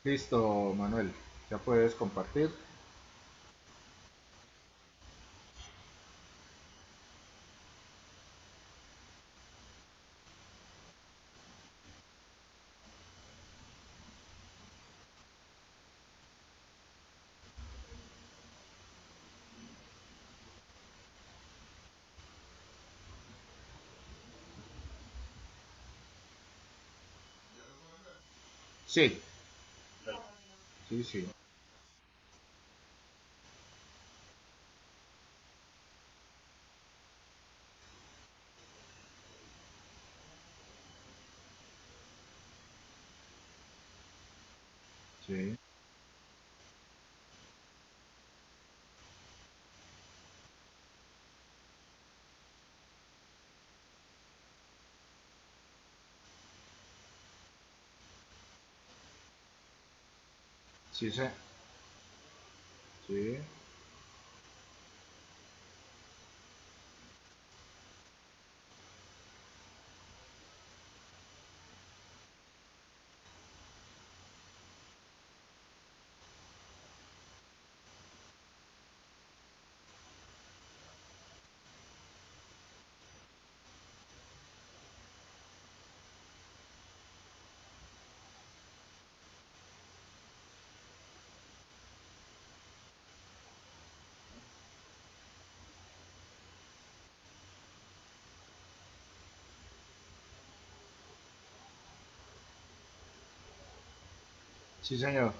Listo, Manuel. Ya puedes compartir. Sí, sí, sí. Sí, sí, sí. Sí, sí, señor.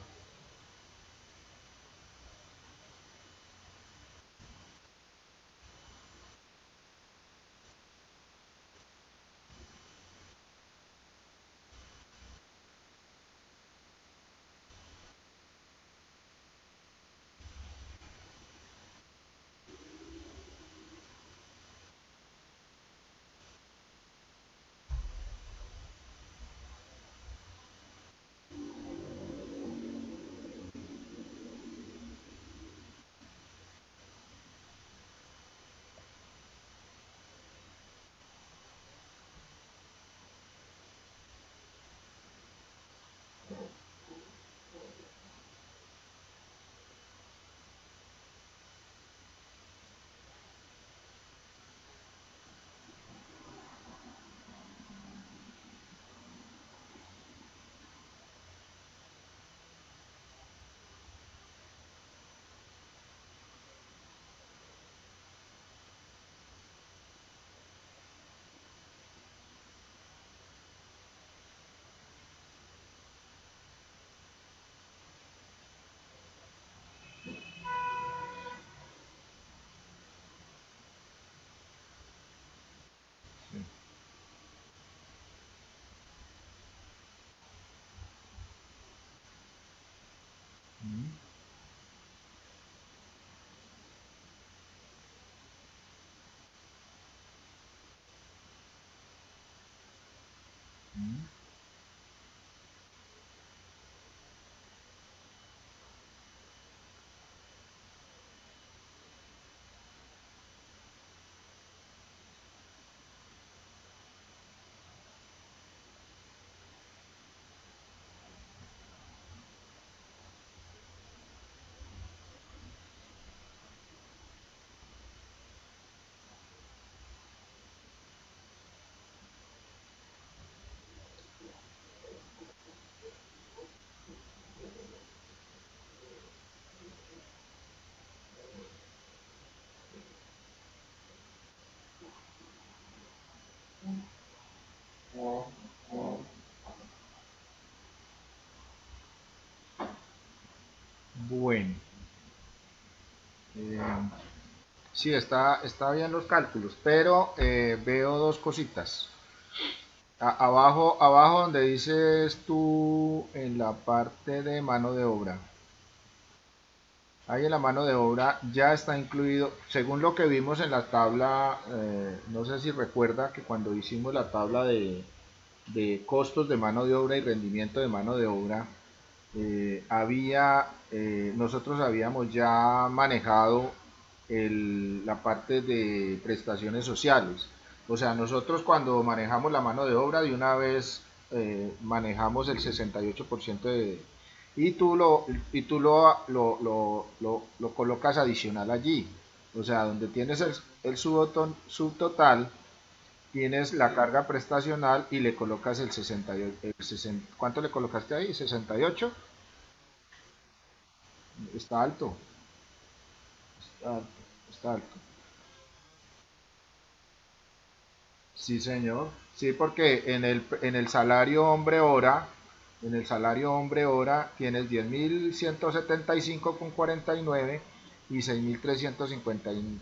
Sí. Mm, mm. Bueno, eh, sí, está bien los cálculos, pero veo dos cositas. Abajo donde dices tú en la parte de mano de obra. Ahí en la mano de obra ya está incluido, según lo que vimos en la tabla, no sé si recuerda que cuando hicimos la tabla de costos de mano de obra y rendimiento de mano de obra, nosotros habíamos ya manejado la parte de prestaciones sociales. O sea, nosotros cuando manejamos la mano de obra de una vez manejamos el 68% y tú lo colocas adicional allí. O sea, donde tienes el subtotal, tienes la carga prestacional y le colocas el 68. ¿Cuánto le colocaste ahí? ¿68? Está alto. Está, está alto. Sí, señor. Sí, porque en el salario hombre hora, tienes 10.175,49 y 6.350.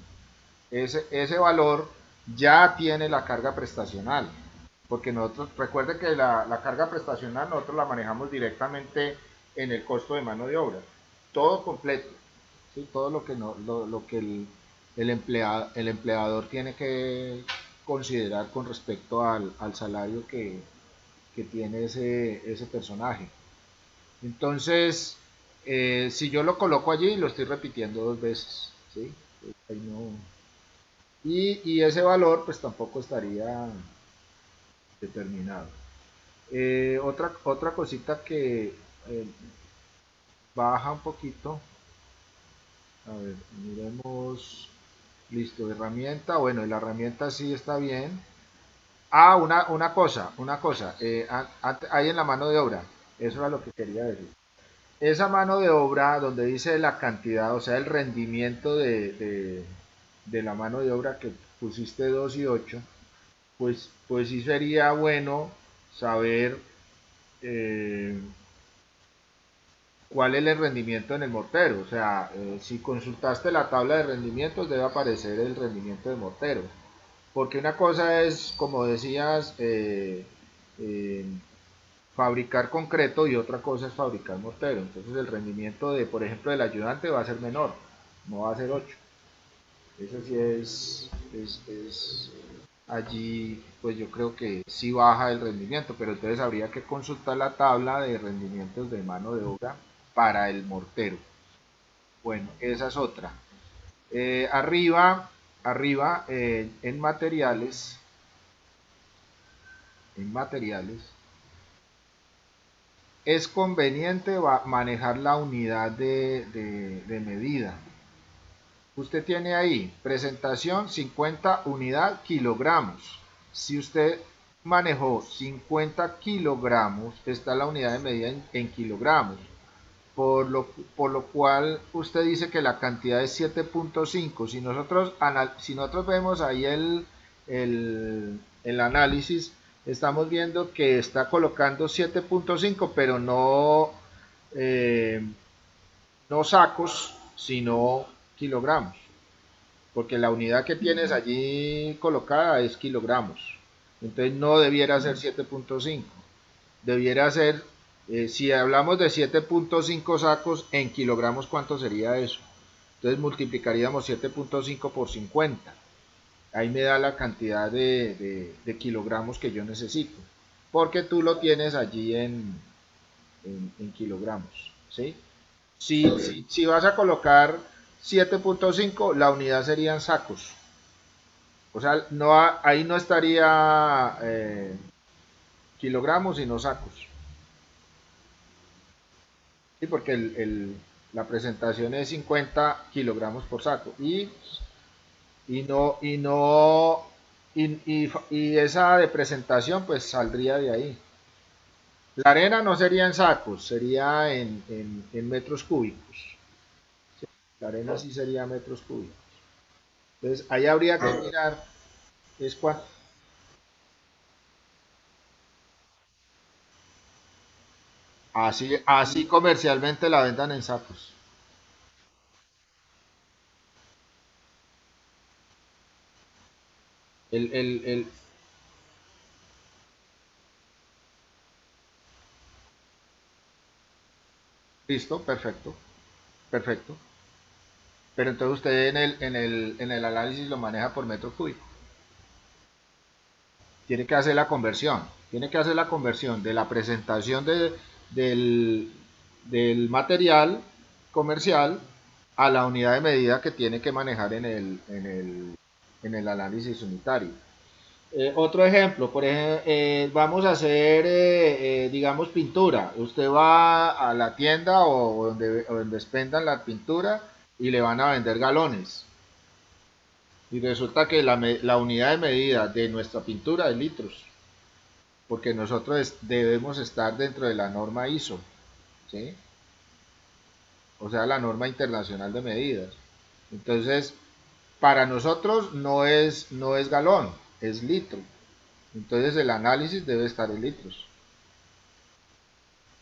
Ese valor ya tiene la carga prestacional. Porque nosotros, recuerde que la carga prestacional nosotros la manejamos directamente en el costo de mano de obra. Todo completo. ¿Sí? Todo lo que, no, lo que el empleador tiene que considerar con respecto al salario que tiene ese personaje. Entonces, si yo lo coloco allí, lo estoy repitiendo dos veces. ¿Sí? Ahí no. Y ese valor pues tampoco estaría determinado. Otra cosita que eh, baja un poquito. A ver, miremos. Listo, herramienta. Bueno, la herramienta sí está bien. Ah, una cosa. Ahí en la mano de obra. Eso era lo que quería decir. Esa mano de obra donde dice la cantidad, o sea, el rendimiento de la mano de obra que pusiste 2 y 8, pues sí sería bueno saber eh, cuál es el rendimiento en el mortero. O sea, si consultaste la tabla de rendimientos, debe aparecer el rendimiento de mortero. Porque una cosa es, como decías, eh, fabricar concreto y otra cosa es fabricar mortero. Entonces el rendimiento de, por ejemplo, del ayudante va a ser menor, no va a ser 8. Eso sí es allí, pues yo creo que sí baja el rendimiento, pero entonces habría que consultar la tabla de rendimientos de mano de obra para el mortero. Bueno, esa es otra. Arriba en materiales, es conveniente manejar la unidad de medida. Usted tiene ahí presentación 50 unidad kilogramos. Si usted manejó 50 kilogramos, está la unidad de medida en kilogramos. Por lo cual usted dice que la cantidad es 7.5. Si nosotros vemos ahí el análisis, estamos viendo que está colocando 7.5, pero eh, no sacos, sino kilogramos, porque la unidad que tienes allí colocada es kilogramos. Entonces no debiera ser 7.5, debiera ser, si hablamos de 7.5 sacos en kilogramos, ¿cuánto sería eso? Entonces multiplicaríamos 7.5 por 50. Ahí me da la cantidad de kilogramos que yo necesito, porque tú lo tienes allí en kilogramos. ¿Sí? Si vas a colocar 7.5, la unidad serían sacos. O sea, ahí no estaría kilogramos, sino sacos. Sí, porque la presentación es 50 kilogramos por saco. Y no, y no, y esa de presentación pues saldría de ahí. La arena no sería en sacos, sería en metros cúbicos. La arena sí sería metros cúbicos. Entonces ahí habría que mirar, es cuánto. Así comercialmente la vendan en sacos. El, listo, perfecto, perfecto. Pero entonces usted en el análisis lo maneja por metro cúbico. Tiene que hacer la conversión. Tiene que hacer la conversión de la presentación del, del material comercial a la unidad de medida que tiene que manejar en el análisis unitario. Otro ejemplo, por ejemplo, vamos a hacer, digamos, pintura. Usted va a la tienda o donde expendan la pintura y le van a vender galones. Y resulta que la unidad de medida de nuestra pintura es litros, porque nosotros debemos estar dentro de la norma ISO, ¿sí? O sea, la norma internacional de medidas. Entonces, para nosotros no es galón, es litro. Entonces el análisis debe estar en litros.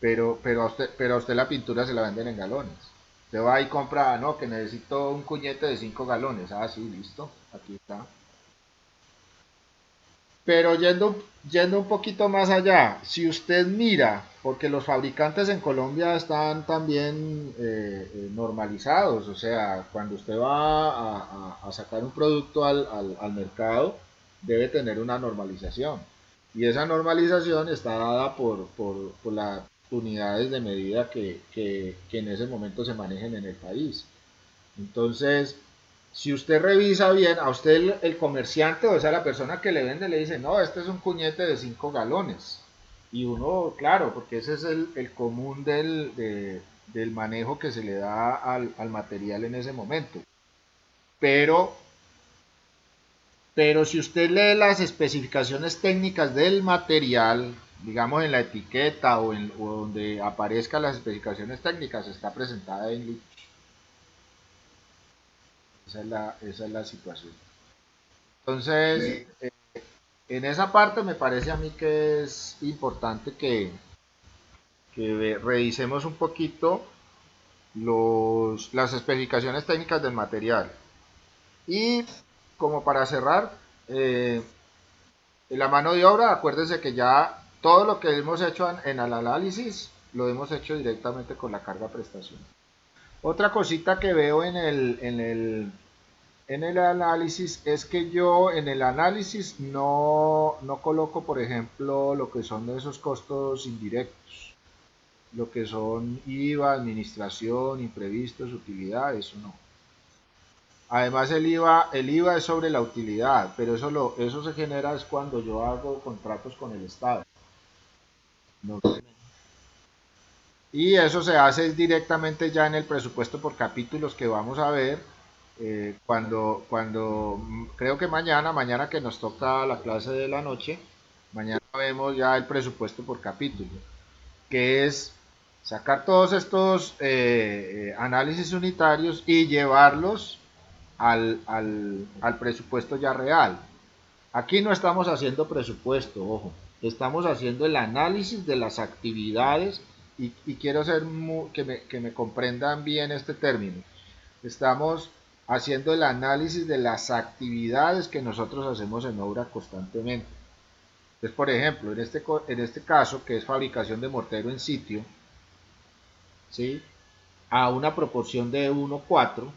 Pero a usted la pintura se la venden en galones. Usted va y compra, no, que necesito un cuñete de 5 galones. Ah, sí, listo, aquí está. Pero yendo un poquito más allá, si usted mira, porque los fabricantes en Colombia están también normalizados, o sea, cuando usted va a sacar un producto al mercado, debe tener una normalización. Y esa normalización está dada por las unidades de medida que en ese momento se manejen en el país. Entonces, si usted revisa bien, a usted el comerciante, o sea, la persona que le vende, le dice, no, este es un cuñete de 5 galones. Y uno, claro, porque ese es el común del manejo que se le da al material en ese momento. Pero, pero si usted lee las especificaciones técnicas del material, digamos en la etiqueta o donde aparezcan las especificaciones técnicas, está presentada en litros. Esa es la situación. Entonces, en esa parte me parece a mí que es importante que revisemos un poquito las especificaciones técnicas del material. Y como para cerrar, la mano de obra, acuérdense que ya todo lo que hemos hecho en el análisis lo hemos hecho directamente con la carga prestación. Otra cosita que veo en el análisis es que yo en el análisis no coloco, por ejemplo, lo que son esos costos indirectos, lo que son IVA, administración, imprevistos, utilidad, eso no. Además el IVA es sobre la utilidad, pero eso se genera es cuando yo hago contratos con el Estado. No. Y eso se hace directamente ya en el presupuesto por capítulos que vamos a ver creo que mañana que nos toca la clase de la noche, mañana vemos ya el presupuesto por capítulo, que es sacar todos estos análisis unitarios y llevarlos al presupuesto ya real. Aquí no estamos haciendo presupuesto, ojo, estamos haciendo el análisis de las actividades y quiero que me comprendan bien este término. Estamos haciendo el análisis de las actividades que nosotros hacemos en obra constantemente. Entonces, por ejemplo, en este caso, que es fabricación de mortero en sitio, ¿sí? A una proporción de 1:4,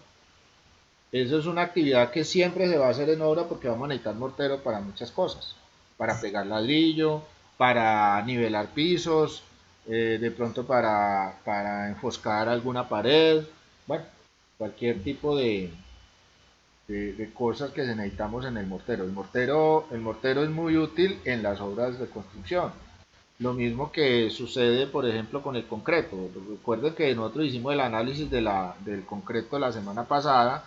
eso es una actividad que siempre se va a hacer en obra porque vamos a necesitar mortero para muchas cosas, para pegar ladrillo, para nivelar pisos, de pronto para enfoscar alguna pared, bueno, cualquier tipo de cosas que necesitamos en el mortero. El mortero es muy útil en las obras de construcción. Lo mismo que sucede, por ejemplo, con el concreto. Recuerden que nosotros hicimos el análisis del concreto la semana pasada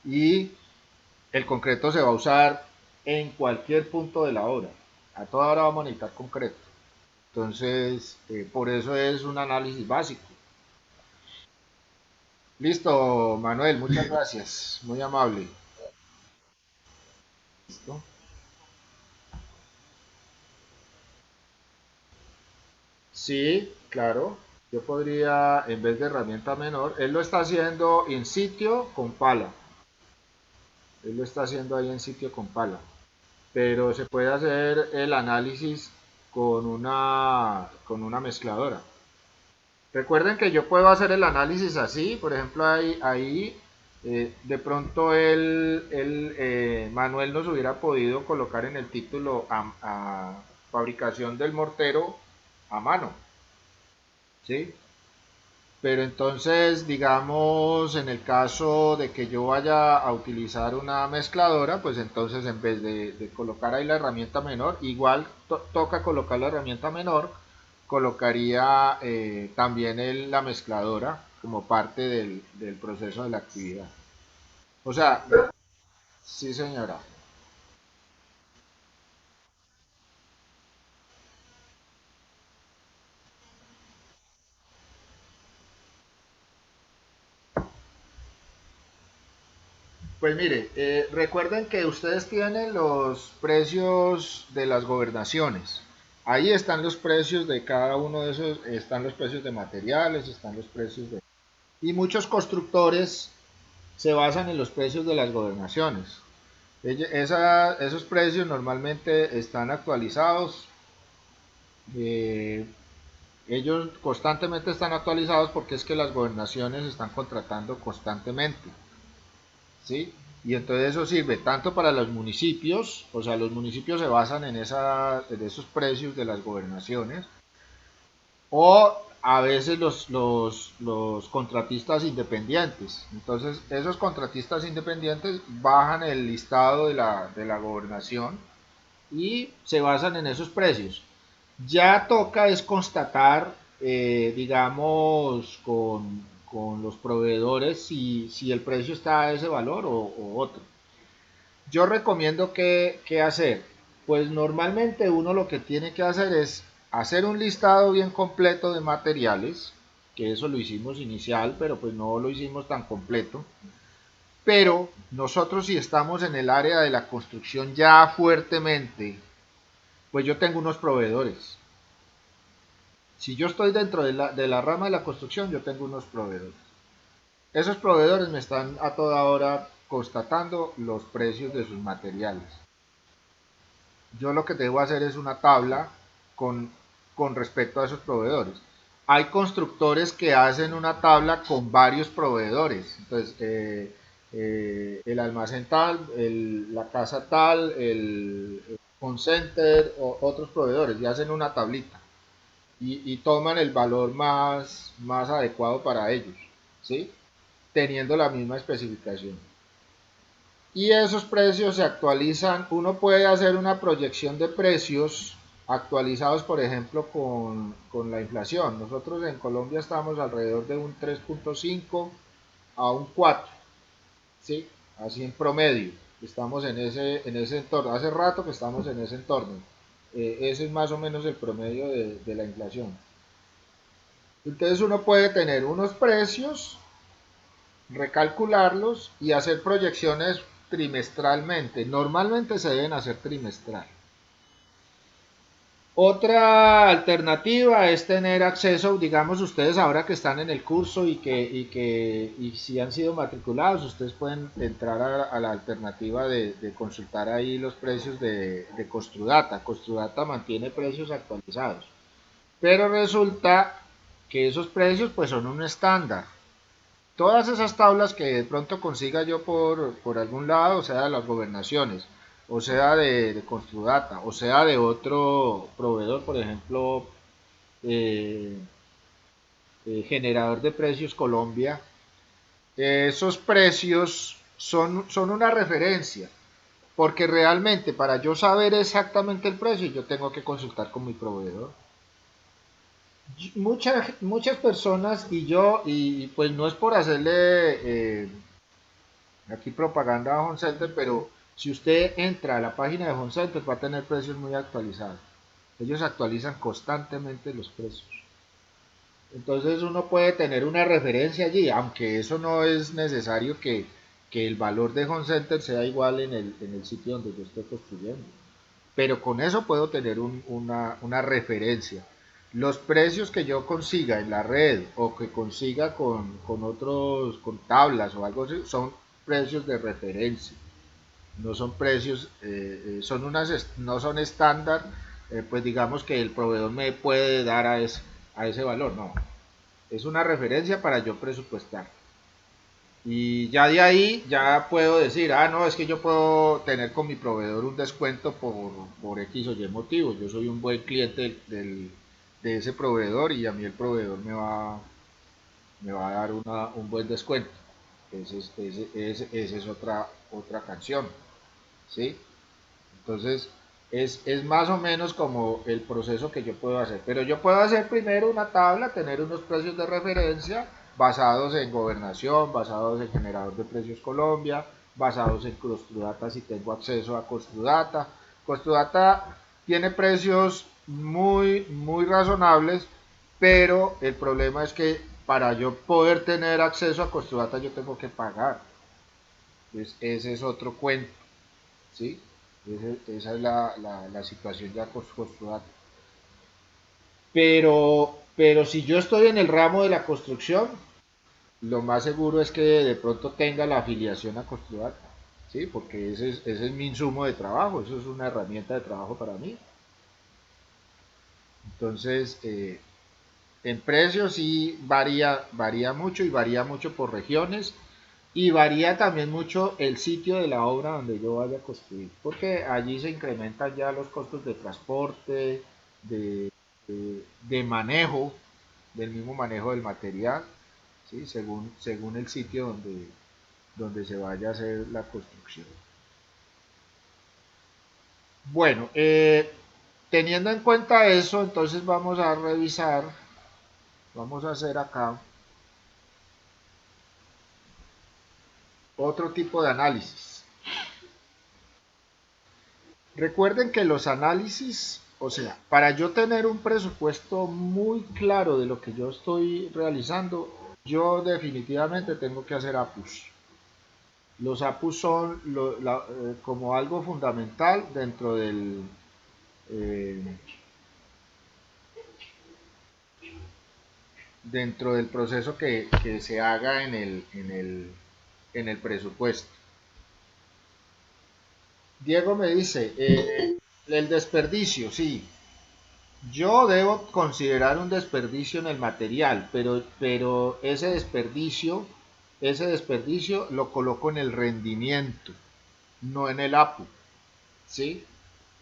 y el concreto se va a usar en cualquier punto de la obra. A toda hora vamos a necesitar concreto. Entonces, por eso es un análisis básico. Listo, Manuel, muchas gracias. Muy amable. ¿Listo? Sí, claro. Yo podría, en vez de herramienta menor, él lo está haciendo en sitio con pala. Él lo está haciendo ahí en sitio con pala. Pero se puede hacer el análisis con una mezcladora. Recuerden que yo puedo hacer el análisis así, por ejemplo, ahí de pronto Manuel nos hubiera podido colocar en el título a fabricación del mortero a mano, ¿sí? Pero entonces, digamos, en el caso de que yo vaya a utilizar una mezcladora, pues entonces en vez de colocar ahí la herramienta menor, igual toca colocar la herramienta menor, colocaría también la mezcladora como parte del proceso de la actividad. O sea, sí señora. Pues mire, recuerden que ustedes tienen los precios de las gobernaciones. Ahí están los precios de cada uno de esos, están los precios de materiales, están los precios de... Y muchos constructores se basan en los precios de las gobernaciones. Esos precios normalmente están actualizados. eh, Ellos constantemente están actualizados porque es que las gobernaciones están contratando constantemente. ¿Sí? Y entonces eso sirve tanto para los municipios, o sea, los municipios se basan en esos precios de las gobernaciones, o a veces los contratistas independientes. Entonces, esos contratistas independientes bajan el listado de la gobernación y se basan en esos precios. Ya toca es constatar, digamos, con los proveedores si el precio está a ese valor o otro. Yo recomiendo que hacer. Pues normalmente uno lo que tiene que hacer es hacer un listado bien completo de materiales, que eso lo hicimos inicial, pero pues no lo hicimos tan completo. Pero nosotros si estamos en el área de la construcción ya fuertemente, pues yo tengo unos proveedores. Si yo estoy dentro de la rama de la construcción, yo tengo unos proveedores. Esos proveedores me están a toda hora constatando los precios de sus materiales. Yo lo que debo hacer es una tabla con, con respecto a esos proveedores. Hay constructores que hacen una tabla con varios proveedores. Entonces, el almacén tal, la casa tal, el home center, o otros proveedores, y hacen una tablita y toman el valor más adecuado para ellos, ¿sí? Teniendo la misma especificación. Y esos precios se actualizan. Uno puede hacer una proyección de precios actualizados, por ejemplo, con la inflación. Nosotros en Colombia estamos alrededor de un 3.5 a un 4, ¿sí? Así en promedio. Estamos en ese entorno. Hace rato que estamos en ese entorno. Ese es más o menos el promedio de la inflación. Entonces uno puede tener unos precios, recalcularlos y hacer proyecciones trimestralmente. Normalmente se deben hacer trimestral. Otra alternativa es tener acceso, digamos, ustedes ahora que están en el curso y si han sido matriculados, ustedes pueden entrar a la alternativa de consultar ahí los precios de Construdata. Construdata mantiene precios actualizados, pero resulta que esos precios pues son un estándar. Todas esas tablas que de pronto consiga yo por algún lado, o sea de las gobernaciones, o sea de Construdata, o sea de otro proveedor, por ejemplo, eh, generador de precios Colombia, esos precios son una referencia, porque realmente para yo saber exactamente el precio, yo tengo que consultar con mi proveedor. Muchas personas y pues no es por hacerle aquí propaganda a Home Center, pero si usted entra a la página de Home Center va a tener precios muy actualizados. Ellos actualizan constantemente los precios. Entonces uno puede tener una referencia allí, aunque eso no es necesario que el valor de Home Center sea igual en el sitio donde yo estoy construyendo. Pero con eso puedo tener una referencia. Los precios que yo consiga en la red o que consiga con tablas o algo así, son precios de referencia. No son precios, no son estándar, pues digamos que el proveedor me puede dar a ese valor, no. Es una referencia para yo presupuestar. Y ya de ahí ya puedo decir, no, es que yo puedo tener con mi proveedor un descuento por X o Y motivo. Yo soy un buen cliente de ese proveedor y a mí el proveedor me va a dar un buen descuento. Esa es otra canción, ¿sí? Entonces, es más o menos como el proceso que yo puedo hacer. Pero yo puedo hacer primero una tabla, tener unos precios de referencia basados en gobernación, basados en generador de precios Colombia, basados en Costrudata si tengo acceso a Costrudata. Costrudata tiene precios muy razonables, pero el problema es que para yo poder tener acceso a Costrudata yo tengo que pagar. Entonces, ese es otro cuento, ¿sí? Esa es la situación ya construida. Pero si yo estoy en el ramo de la construcción, lo más seguro es que de pronto tenga la afiliación a Construdata, ¿sí? Porque ese es mi insumo de trabajo, eso es una herramienta de trabajo para mí. Entonces, en precios sí varía mucho y varía mucho por regiones y varía también mucho el sitio de la obra donde yo vaya a construir, porque allí se incrementan ya los costos de transporte, de manejo, del mismo manejo del material, ¿sí? Según el sitio donde se vaya a hacer la construcción. Bueno, teniendo en cuenta eso, entonces vamos a revisar, vamos a hacer acá otro tipo de análisis. Recuerden que los análisis, o sea, para yo tener un presupuesto muy claro de lo que yo estoy realizando, yo definitivamente tengo que hacer APUs. Los APUs son como algo fundamental eh, dentro del proceso que se haga en el presupuesto. Diego me dice, el desperdicio, sí, yo debo considerar un desperdicio en el material, pero ese desperdicio lo coloco en el rendimiento, no en el APU, ¿sí?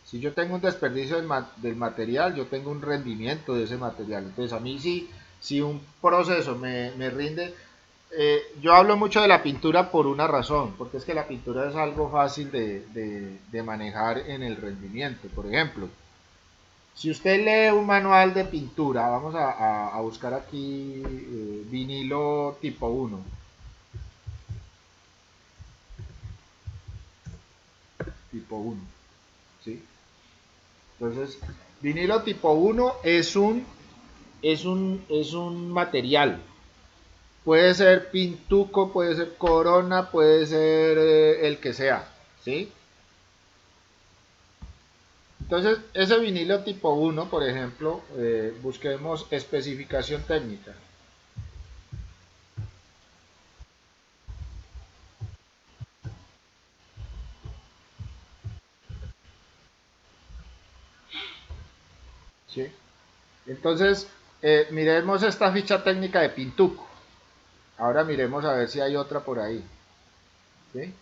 Si yo tengo un desperdicio del material, yo tengo un rendimiento de ese material. Entonces, a mí sí, si un proceso me rinde, yo hablo mucho de la pintura por una razón, porque es que la pintura es algo fácil de manejar en el rendimiento. Por ejemplo, si usted lee un manual de pintura, vamos a buscar aquí vinilo tipo 1, tipo 1, ¿sí? Entonces, vinilo tipo 1 es un material. Puede ser pintuco, puede ser corona, puede ser el que sea, ¿sí? Entonces, ese vinilo tipo 1, por ejemplo, busquemos especificación técnica, ¿sí? Entonces, miremos esta ficha técnica de Pintuco. Ahora miremos a ver si hay otra por ahí, ¿sí?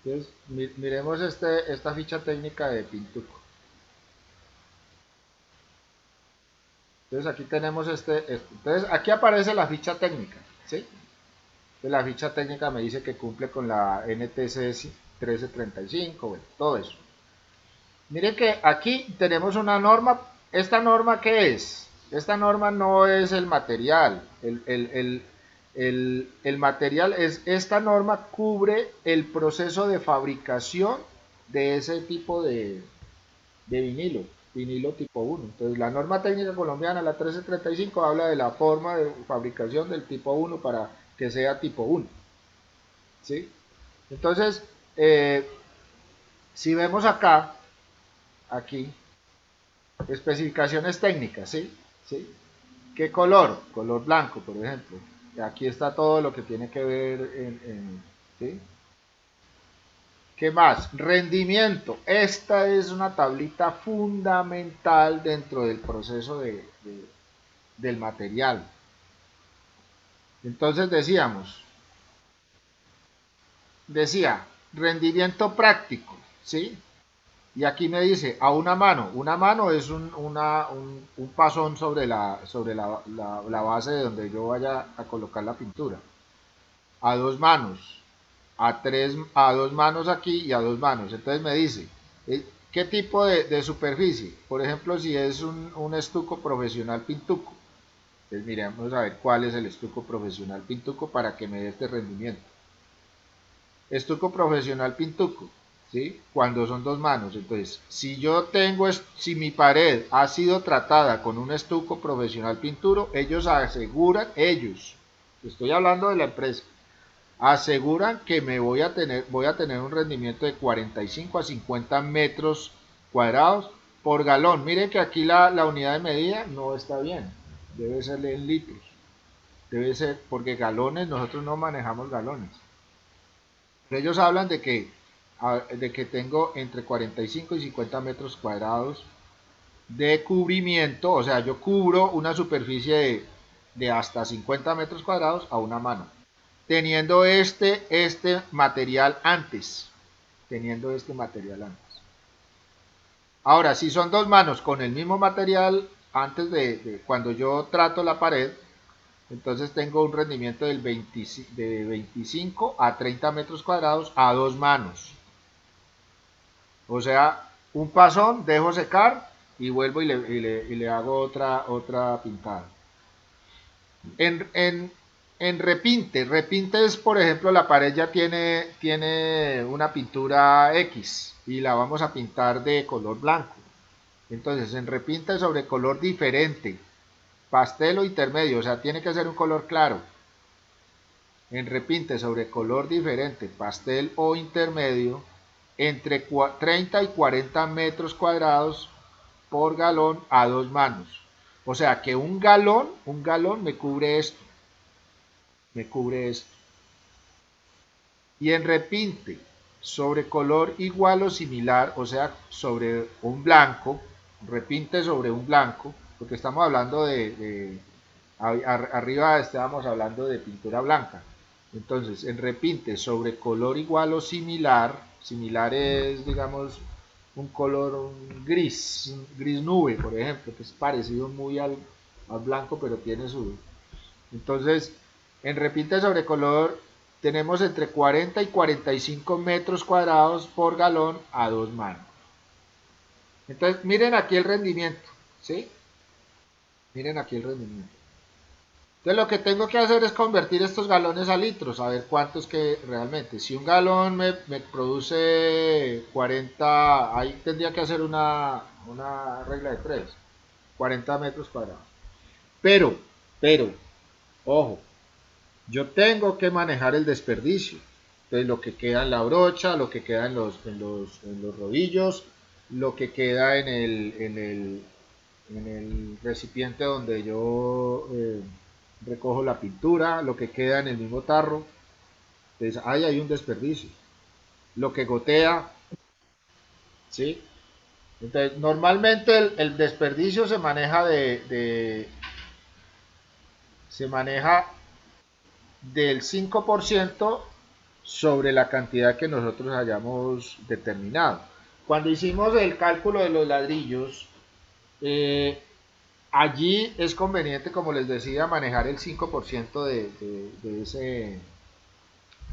Entonces, miremos esta ficha técnica de Pintuco. Entonces, aquí tenemos Entonces, aquí aparece la ficha técnica, ¿sí? Entonces, la ficha técnica me dice que cumple con la NTC 1335, bueno, todo eso. Mire que aquí tenemos una norma. ¿Esta norma qué es? Esta norma no es el material. El material es, esta norma cubre el proceso de fabricación de ese tipo de vinilo tipo 1. Entonces la norma técnica colombiana, la 1335, habla de la forma de fabricación del tipo 1 para que sea tipo 1. ¿Sí? Entonces, si vemos acá, aquí, especificaciones técnicas, ¿sí? ¿Sí? ¿Qué color? Color blanco, por ejemplo. Aquí está todo lo que tiene que ver ¿sí? ¿Qué más? Rendimiento. Esta es una tablita fundamental dentro del proceso del material. Entonces decía, rendimiento práctico, ¿sí? Y aquí me dice a una mano es un pasón sobre la base de donde yo vaya a colocar la pintura. A dos manos, a dos manos aquí y a dos manos. Entonces me dice, ¿qué tipo de superficie? Por ejemplo, si es un estuco profesional pintuco. Entonces miremos a ver cuál es el estuco profesional pintuco para que me dé este rendimiento. Estuco profesional pintuco, ¿sí? Cuando son dos manos. Entonces, si mi pared ha sido tratada con un estuco profesional pinturo, ellos aseguran, estoy hablando de la empresa, aseguran que voy a tener un rendimiento de 45 a 50 metros cuadrados por galón. Miren que aquí la unidad de medida no está bien, debe ser en litros, debe ser, porque galones, nosotros no manejamos galones. Ellos hablan de que tengo entre 45 y 50 metros cuadrados de cubrimiento, o sea, yo cubro una superficie de hasta 50 metros cuadrados a una mano, teniendo este material antes, teniendo este material antes. Ahora, si son dos manos con el mismo material antes de cuando yo trato la pared, entonces tengo un rendimiento de 25 a 30 metros cuadrados a dos manos. O sea, un pasón, dejo secar y vuelvo y le hago otra pintada. En, en, en repinte es, por ejemplo, la pared ya tiene una pintura X y la vamos a pintar de color blanco. Entonces, en repinte sobre color diferente, pastel o intermedio, o sea, tiene que ser un color claro. En repinte sobre color diferente, pastel o intermedio, entre 30 y 40 metros cuadrados por galón a dos manos. O sea que un galón me cubre esto. Y en repinte sobre color igual o similar, o sea, sobre un blanco, repinte sobre un blanco, porque estamos hablando arriba estábamos hablando de pintura blanca. Entonces, en repinte sobre color igual o similar es, digamos, un color un gris nube, por ejemplo, que es parecido muy al blanco, pero tiene su... Entonces, en repinte sobre color tenemos entre 40 y 45 metros cuadrados por galón a dos manos. Entonces, miren aquí el rendimiento, ¿sí? Miren aquí el rendimiento. Entonces lo que tengo que hacer es convertir estos galones a litros, a ver cuántos que realmente. Si un galón me produce 40, ahí tendría que hacer una regla de 3, 40 metros cuadrados. Pero, ojo, yo tengo que manejar el desperdicio. Entonces lo que queda en la brocha, lo que queda en los rodillos, lo que queda en el recipiente donde yo recojo la pintura, lo que queda en el mismo tarro. Entonces ahí hay un desperdicio. Lo que gotea, ¿sí? Entonces normalmente el desperdicio se maneja se maneja del 5% sobre la cantidad que nosotros hayamos determinado. Cuando hicimos el cálculo de los ladrillos, allí es conveniente, como les decía, manejar el 5% de ese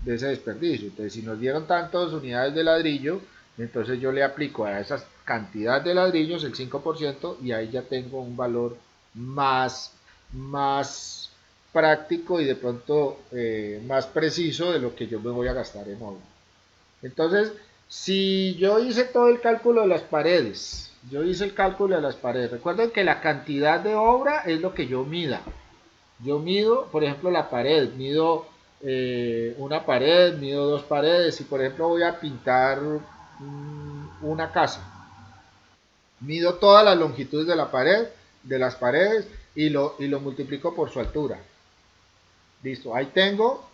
desperdicio. Entonces, si nos dieron tantas unidades de ladrillo, entonces yo le aplico a esa cantidad de ladrillos el 5% y ahí ya tengo un valor más práctico y de pronto más preciso de lo que yo me voy a gastar en obra. Entonces, si yo hice todo el cálculo de las paredes, recuerden que la cantidad de obra es lo que yo mida. Yo mido, por ejemplo, la pared, mido una pared, mido dos paredes. Si por ejemplo voy a pintar una casa, mido todas las longitudes de la pared, de las paredes y lo multiplico por su altura. Listo, ahí tengo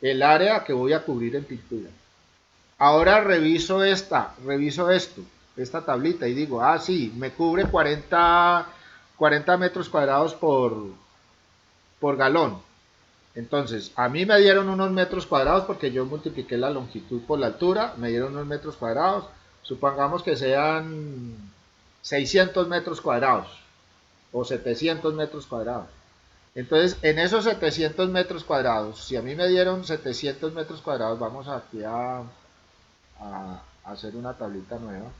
el área que voy a cubrir en pintura. Ahora reviso esta tablita y digo, ah, sí, me cubre 40 metros cuadrados por galón. Entonces, a mí me dieron unos metros cuadrados porque yo multipliqué la longitud por la altura, me dieron unos metros cuadrados, supongamos que sean 600 metros cuadrados o 700 metros cuadrados. Entonces, en esos 700 metros cuadrados, si a mí me dieron 700 metros cuadrados, vamos aquí a hacer una tablita nueva.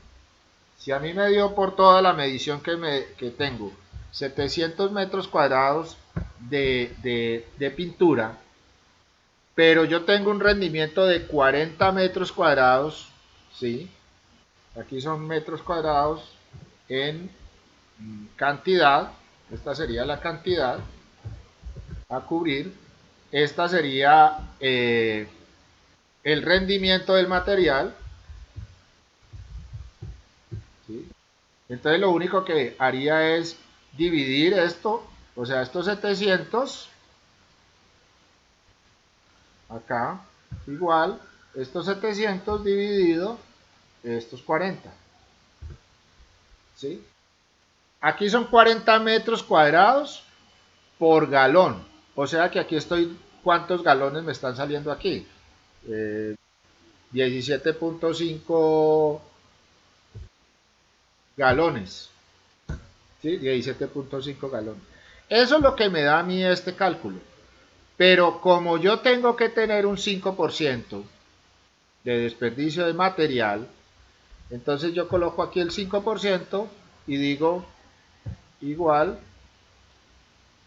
Si a mí me dio por toda la medición que tengo 700 metros cuadrados de pintura, pero yo tengo un rendimiento de 40 metros cuadrados, ¿sí? Aquí son metros cuadrados en cantidad, esta sería la cantidad a cubrir, esta sería el rendimiento del material, ¿sí? Entonces lo único que haría es dividir esto, o sea, estos 700, acá, igual, estos 700 dividido estos 40, ¿sí? Aquí son 40 metros cuadrados por galón, o sea que aquí estoy, ¿cuántos galones me están saliendo aquí? 17.5 galones, ¿sí? 17.5 galones. Eso es lo que me da a mí este cálculo. Pero como yo tengo que tener un 5% de desperdicio de material, entonces yo coloco aquí el 5% y digo igual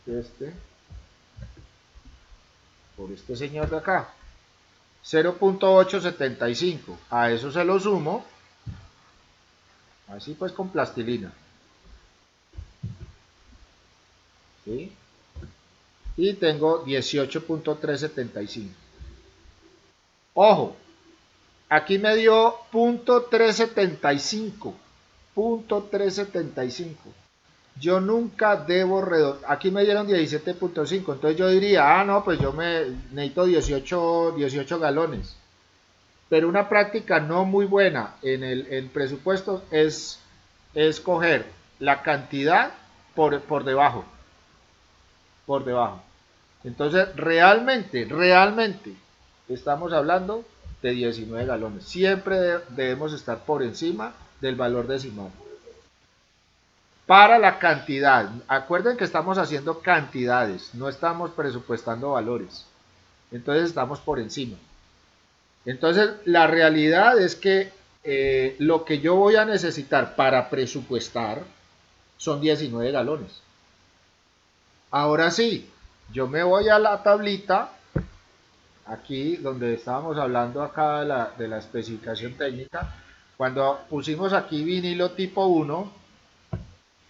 este por este señor de acá. 0.875. A eso se lo sumo, así pues con plastilina. ¿Sí? Y tengo 18.375. Ojo, aquí me dio .375. .375. Yo nunca debo redondear. Aquí me dieron 17.5. Entonces yo diría, no, pues yo me necesito 18 galones. Pero una práctica no muy buena en presupuestos es coger la cantidad por debajo. Por debajo. Entonces, realmente, estamos hablando de 19 galones. Siempre debemos estar por encima del valor decimal. Para la cantidad, acuerden que estamos haciendo cantidades, no estamos presupuestando valores. Entonces estamos por encima. Entonces, la realidad es que lo que yo voy a necesitar para presupuestar son 19 galones. Ahora sí, yo me voy a la tablita, aquí donde estábamos hablando acá de la especificación técnica. Cuando pusimos aquí vinilo tipo 1,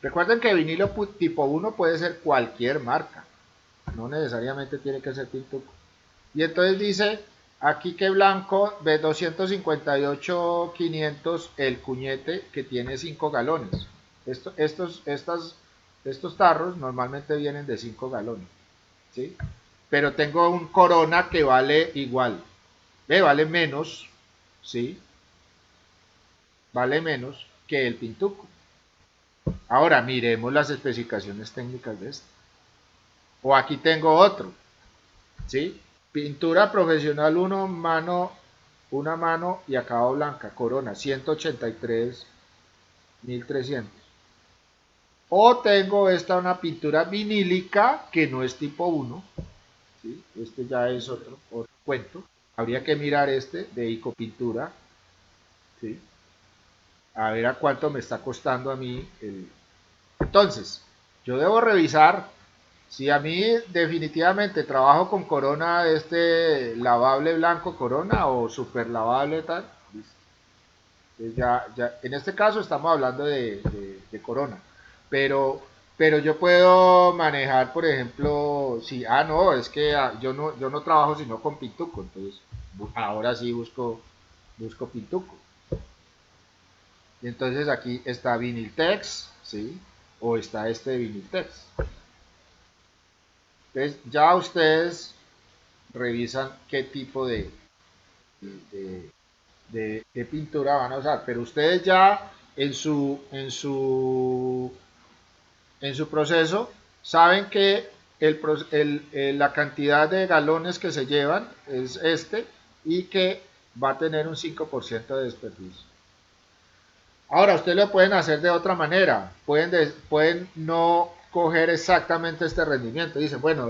recuerden que vinilo tipo 1 puede ser cualquier marca, no necesariamente tiene que ser Pintuco. Y entonces dice aquí que blanco B258-500 el cuñete que tiene 5 galones. Estos tarros normalmente vienen de 5 galones, ¿sí? Pero tengo un Corona que vale igual, vale menos, ¿sí? Vale menos que el Pintuco. Ahora miremos las especificaciones técnicas de este. O aquí tengo otro, ¿sí? Pintura profesional 1, una mano y acabado blanca, Corona, 183.300. O tengo esta, una pintura vinílica que no es tipo 1, ¿sí? Este ya es otro cuento. Habría que mirar este de Icopintura, ¿sí? A ver a cuánto me está costando a mí el... Entonces, yo debo revisar si a mí definitivamente trabajo con Corona, este lavable blanco Corona o super lavable tal. En este caso estamos hablando de Corona, pero, pero yo puedo manejar, por ejemplo, si, no, es que yo no trabajo sino con Pintuco, entonces ahora sí busco Pintuco. Y entonces aquí está Viniltex, ¿sí? O está este Viniltex. Entonces ya ustedes revisan qué tipo de, de pintura van a usar, pero ustedes ya en su proceso saben que la cantidad de galones que se llevan es y que va a tener un 5% de desperdicio. Ahora, ustedes lo pueden hacer de otra manera. Pueden no coger exactamente este rendimiento. Dicen, bueno,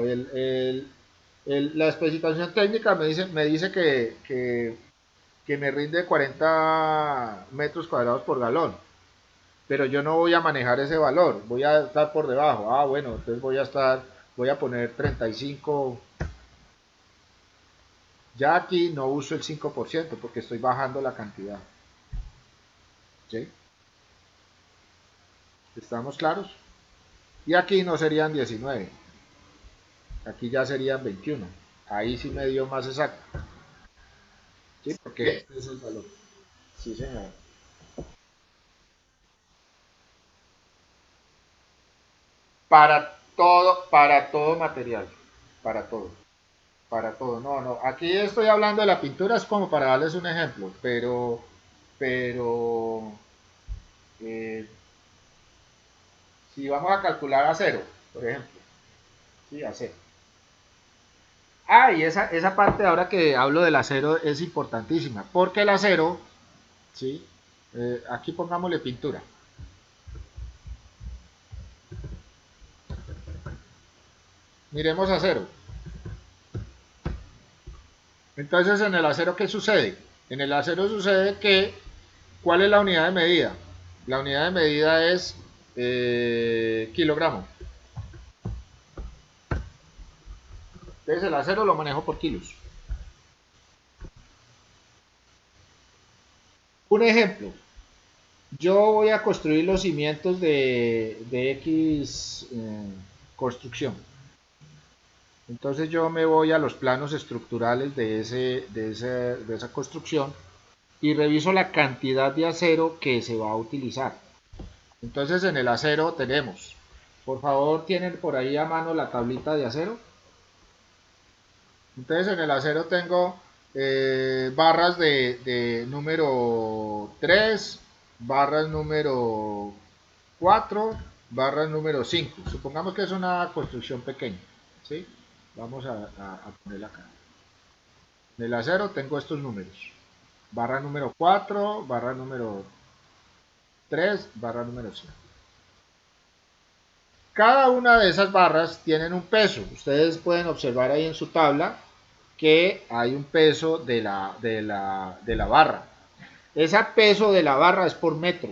la especificación técnica me dice que me rinde 40 metros cuadrados por galón, pero yo no voy a manejar ese valor, voy a estar por debajo. Ah, bueno, entonces voy a poner 35. Ya aquí no uso el 5% porque estoy bajando la cantidad. ¿Sí? ¿Estamos claros? Y aquí no serían 19, aquí ya serían 21. Ahí sí me dio más exacto. ¿Sí? Porque este es el valor. Sí, señor. Para todo material. Para todo. Para todo. No, no. Aquí estoy hablando de la pintura, es como para darles un ejemplo, pero, eh, si vamos a calcular acero, por ejemplo, sí, acero. Ah, y esa parte ahora que hablo del acero es importantísima, porque el acero, sí, aquí pongámosle pintura. Miremos acero. Entonces, en el acero, ¿qué sucede? En el acero sucede que, ¿cuál es la unidad de medida? La unidad de medida es kilogramo. Entonces, el acero lo manejo por kilos. Un ejemplo, yo voy a construir los cimientos de X construcción. Entonces yo me voy a los planos estructurales de esa construcción y reviso la cantidad de acero que se va a utilizar. Entonces en el acero tenemos, por favor, tienen por ahí a mano la tablita de acero. Entonces en el acero tengo barras de número 3, barras número 4, barras número 5. Supongamos que es una construcción pequeña. ¿Sí? Vamos a ponerla acá. En el acero tengo estos números. Barra número 4, barra número 3, barra número 5. Cada una de esas barras tienen un peso. Ustedes pueden observar ahí en su tabla que hay un peso de la barra. Ese peso de la barra es por metro.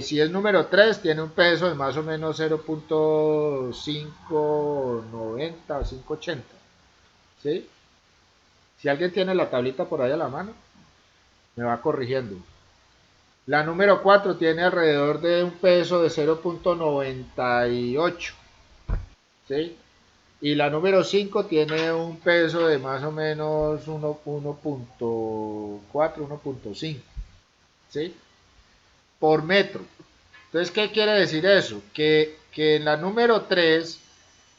Si es número 3, tiene un peso de más o menos 0.590 o 580. ¿Sí? Si alguien tiene la tablita por ahí a la mano, me va corrigiendo. La número 4 tiene alrededor de un peso de 0.98. ¿Sí? Y la número 5 tiene un peso de más o menos 1.4, 1.5. ¿Sí? Por metro. Entonces, ¿qué quiere decir eso? Que en la número 3,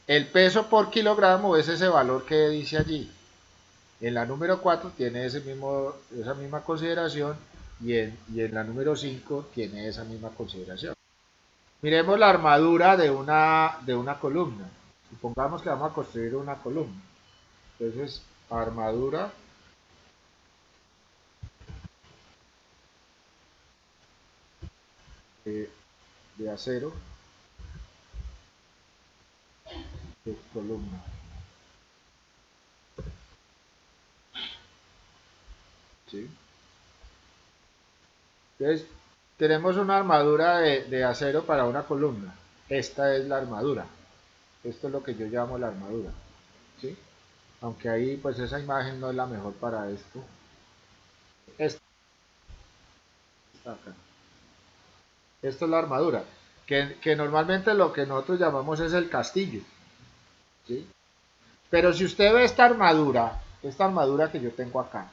el peso por kilogramo es ese valor que dice allí. En la número 4 tiene esa misma consideración y en la número 5 tiene esa misma consideración. Miremos la armadura de una columna. Supongamos que vamos a construir una columna. Entonces, armadura de, de acero de columna. ¿Sí? Entonces, tenemos una armadura de acero para una columna. Esta es la armadura. Esto es lo que yo llamo la armadura. ¿Sí? Aunque ahí pues esa imagen no es la mejor para esto. Esta está acá. Esto es la armadura. Que normalmente lo que nosotros llamamos es el castillo. ¿Sí? Pero si usted ve esta armadura que yo tengo acá,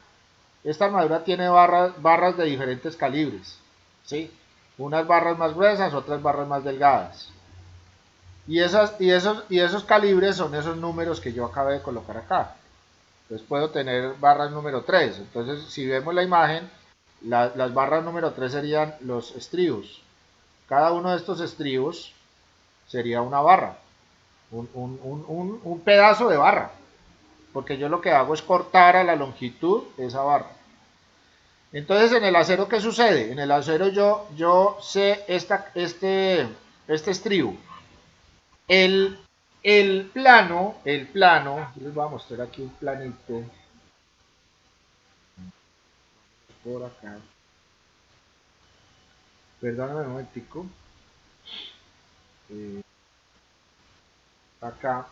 esta armadura tiene barras de diferentes calibres. ¿Sí? Unas barras más gruesas, otras barras más delgadas. Y esos calibres son esos números que yo acabé de colocar acá. Entonces puedo tener barras número 3. Entonces si vemos la imagen, las barras número 3 serían los estribos. Cada uno de estos estribos sería una barra. un pedazo de barra, porque yo lo que hago es cortar a la longitud de esa barra. Entonces, en el acero, ¿qué sucede? En el acero yo sé este estribo. El, el plano, les voy a mostrar aquí un planito por acá. Perdóname un momentico. Eh, acá.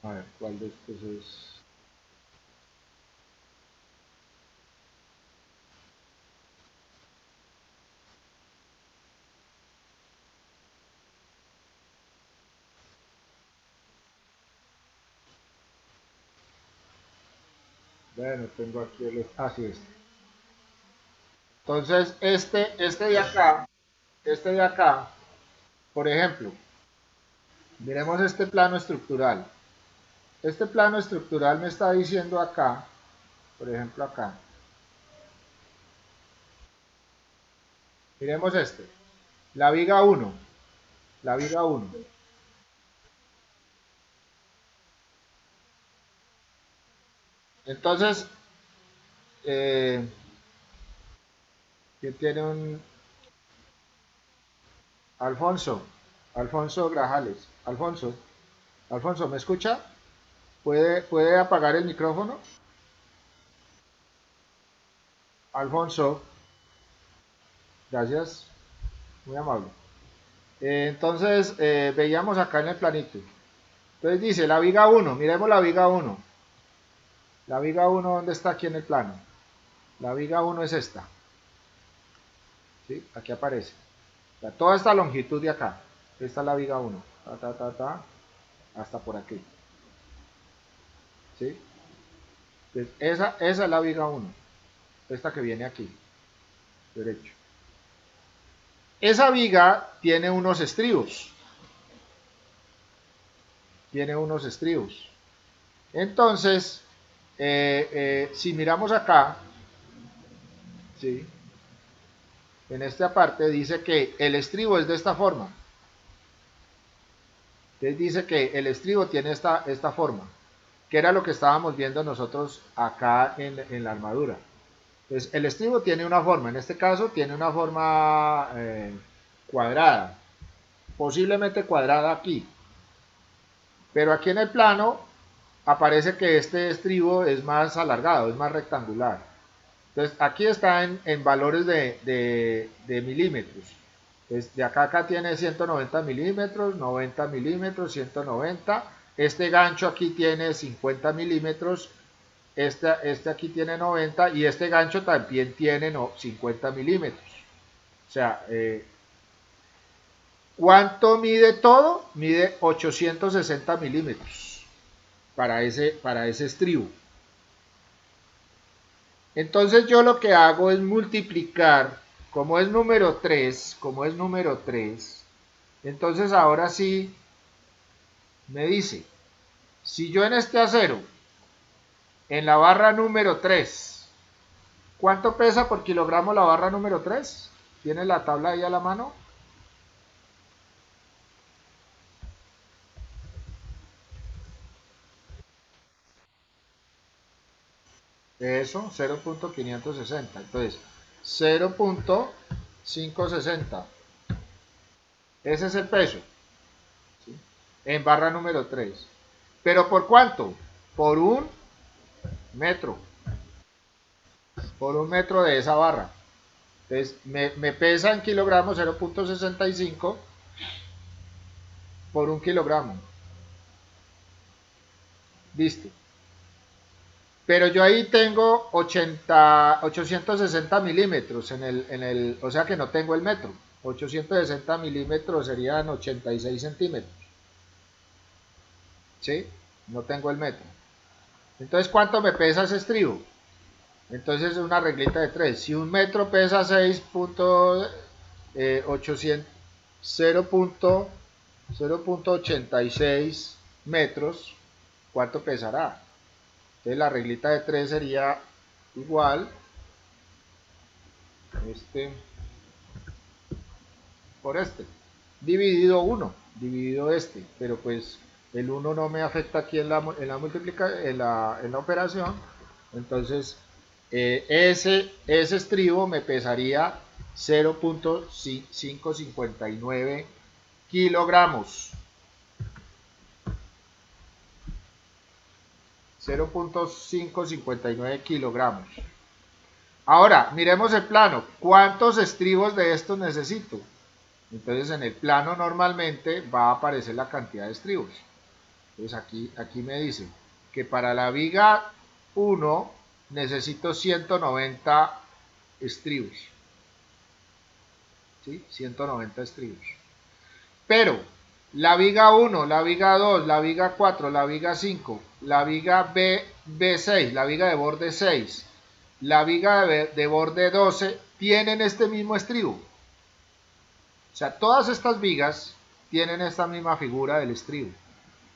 A ver, ¿cuál de estos es? Bueno, tengo aquí el... Ah, sí, este. Entonces, este de acá, por ejemplo, miremos este plano estructural. Este plano estructural me está diciendo acá, por ejemplo acá, miremos este, la viga 1, la viga 1. Entonces, eh, que tiene un Alfonso, Alfonso Grajales, Alfonso, ¿me escucha? ¿Puede apagar el micrófono? Alfonso, gracias, muy amable. Entonces, veíamos acá en el planito. Entonces dice la viga 1, miremos la viga 1. La viga 1, ¿dónde está aquí en el plano? La viga 1 es esta. ¿Sí? Aquí aparece. O sea, toda esta longitud de acá. Esta es la viga 1. Hasta por aquí. ¿Sí? Entonces, esa es la viga 1. Esta que viene aquí. Derecho. Esa viga tiene unos estribos. Tiene unos estribos. Entonces, si miramos acá, ¿sí? En esta parte dice que el estribo es de esta forma. Entonces dice que el estribo tiene esta forma, que era lo que estábamos viendo nosotros acá en la armadura. Entonces el estribo tiene una forma, en este caso tiene una forma cuadrada, posiblemente cuadrada aquí, pero aquí en el plano aparece que este estribo es más alargado, es más rectangular. Entonces aquí está en valores de milímetros. Entonces de acá a acá tiene 190 milímetros, 90 milímetros, 190. Este gancho aquí tiene 50 milímetros, este aquí tiene 90 y este gancho también tiene 50 milímetros. O sea, ¿cuánto mide todo? Mide 860 milímetros para ese estribo. Entonces yo lo que hago es multiplicar, como es número 3, entonces ahora sí me dice, si yo en este acero, en la barra número 3, ¿cuánto pesa por kilogramo la barra número 3? ¿Tiene la tabla ahí a la mano? Eso, 0.560. Entonces, 0.560. Ese es el peso, ¿sí? En barra número 3. ¿Pero por cuánto? Por un metro. Por un metro de esa barra. Entonces, me pesa en kilogramos 0.65 por un kilogramo. Listo. Pero yo ahí tengo 860 milímetros o sea que no tengo el metro. 860 milímetros serían 86 centímetros. ¿Sí? No tengo el metro. Entonces, ¿cuánto me pesa ese estribo? Entonces es una reglita de 3. Si un metro pesa 6.800, 0.86 metros, ¿cuánto pesará? Entonces la reglita de 3 sería igual este por este, dividido 1, dividido este, pero pues el 1 no me afecta aquí en la operación, entonces ese estribo me pesaría 0.559 kilogramos. 0.559 kilogramos. Ahora, miremos el plano. ¿Cuántos estribos de estos necesito? Entonces, en el plano normalmente va a aparecer la cantidad de estribos. Entonces, aquí me dice que para la viga 1 necesito 190 estribos. ¿Sí? 190 estribos. Pero la viga 1, la viga 2, la viga 4, la viga 5, la viga B6, la viga de borde 6, la viga de borde 12 tienen este mismo estribo. O sea, todas estas vigas tienen esta misma figura del estribo.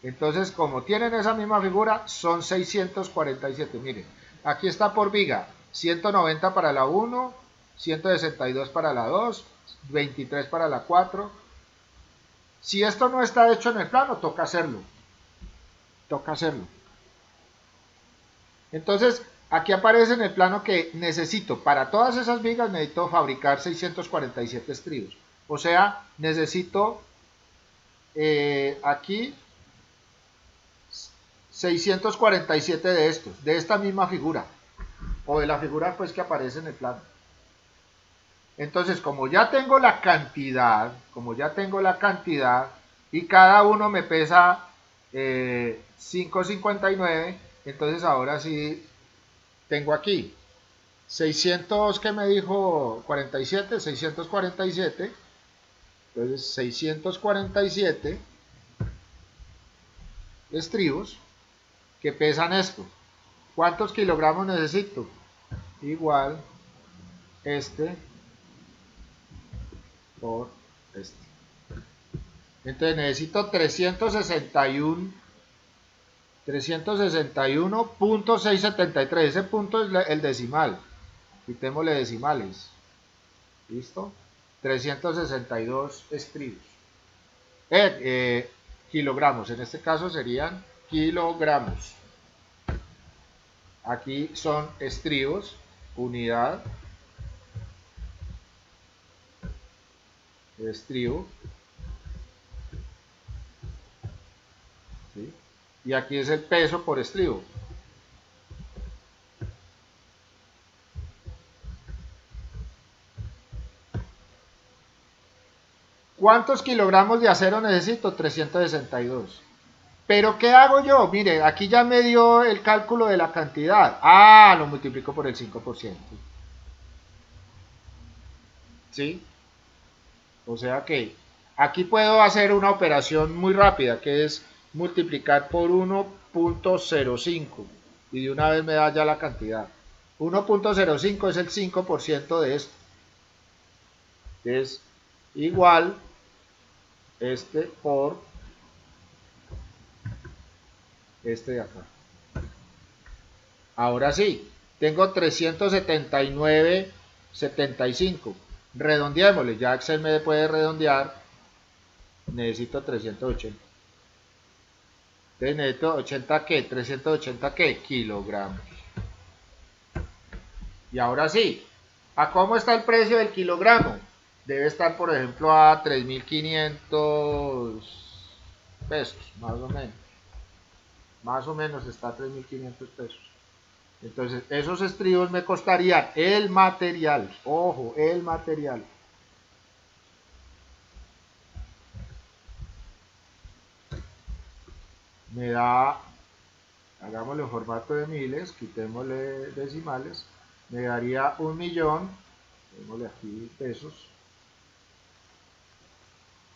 Entonces, como tienen esa misma figura, son 647. Miren, aquí está por viga, 190 para la 1, 162 para la 2, 23 para la 4. Si esto no está hecho en el plano, toca hacerlo. Toca hacerlo. Entonces, aquí aparece en el plano que necesito, para todas esas vigas, necesito fabricar 647 estribos. O sea, necesito aquí 647 de estos, de esta misma figura, o de la figura pues que aparece en el plano. Entonces, como ya tengo la cantidad, y cada uno me pesa 5,59, entonces ahora sí tengo aquí 600, ¿qué me dijo? 47, 647. Entonces 647 estribos que pesan esto. ¿Cuántos kilogramos necesito? Igual este por este. Entonces necesito 361.673. Ese punto es el decimal. Quitémosle decimales. ¿Listo? 362 estribos. Kilogramos. En este caso serían kilogramos. Aquí son estribos. Unidad. Estribo. ¿Sí? Y aquí es el peso por estribo. ¿Cuántos kilogramos de acero necesito? 362. ¿Pero qué hago yo? Mire, aquí ya me dio el cálculo de la cantidad. Ah, lo multiplico por el 5%. ¿Sí? O sea que aquí puedo hacer una operación muy rápida, que es multiplicar por 1.05. Y de una vez me da ya la cantidad. 1.05 es el 5% de esto. Es igual por este de acá. Ahora sí, tengo 379.75. Redondeémosle, ya Excel me puede redondear. Necesito 380. Entonces necesito 80 ¿qué? 380 ¿qué? Kilogramos. Y ahora sí, ¿a cómo está el precio del kilogramo? Debe estar, por ejemplo, a 3.500 pesos, más o menos. Más o menos está a 3.500 pesos. Entonces, esos estribos me costarían el material. Ojo, el material. Me da, hagámosle en formato de miles, quitémosle decimales, me daría 1.000.000, démosle aquí pesos,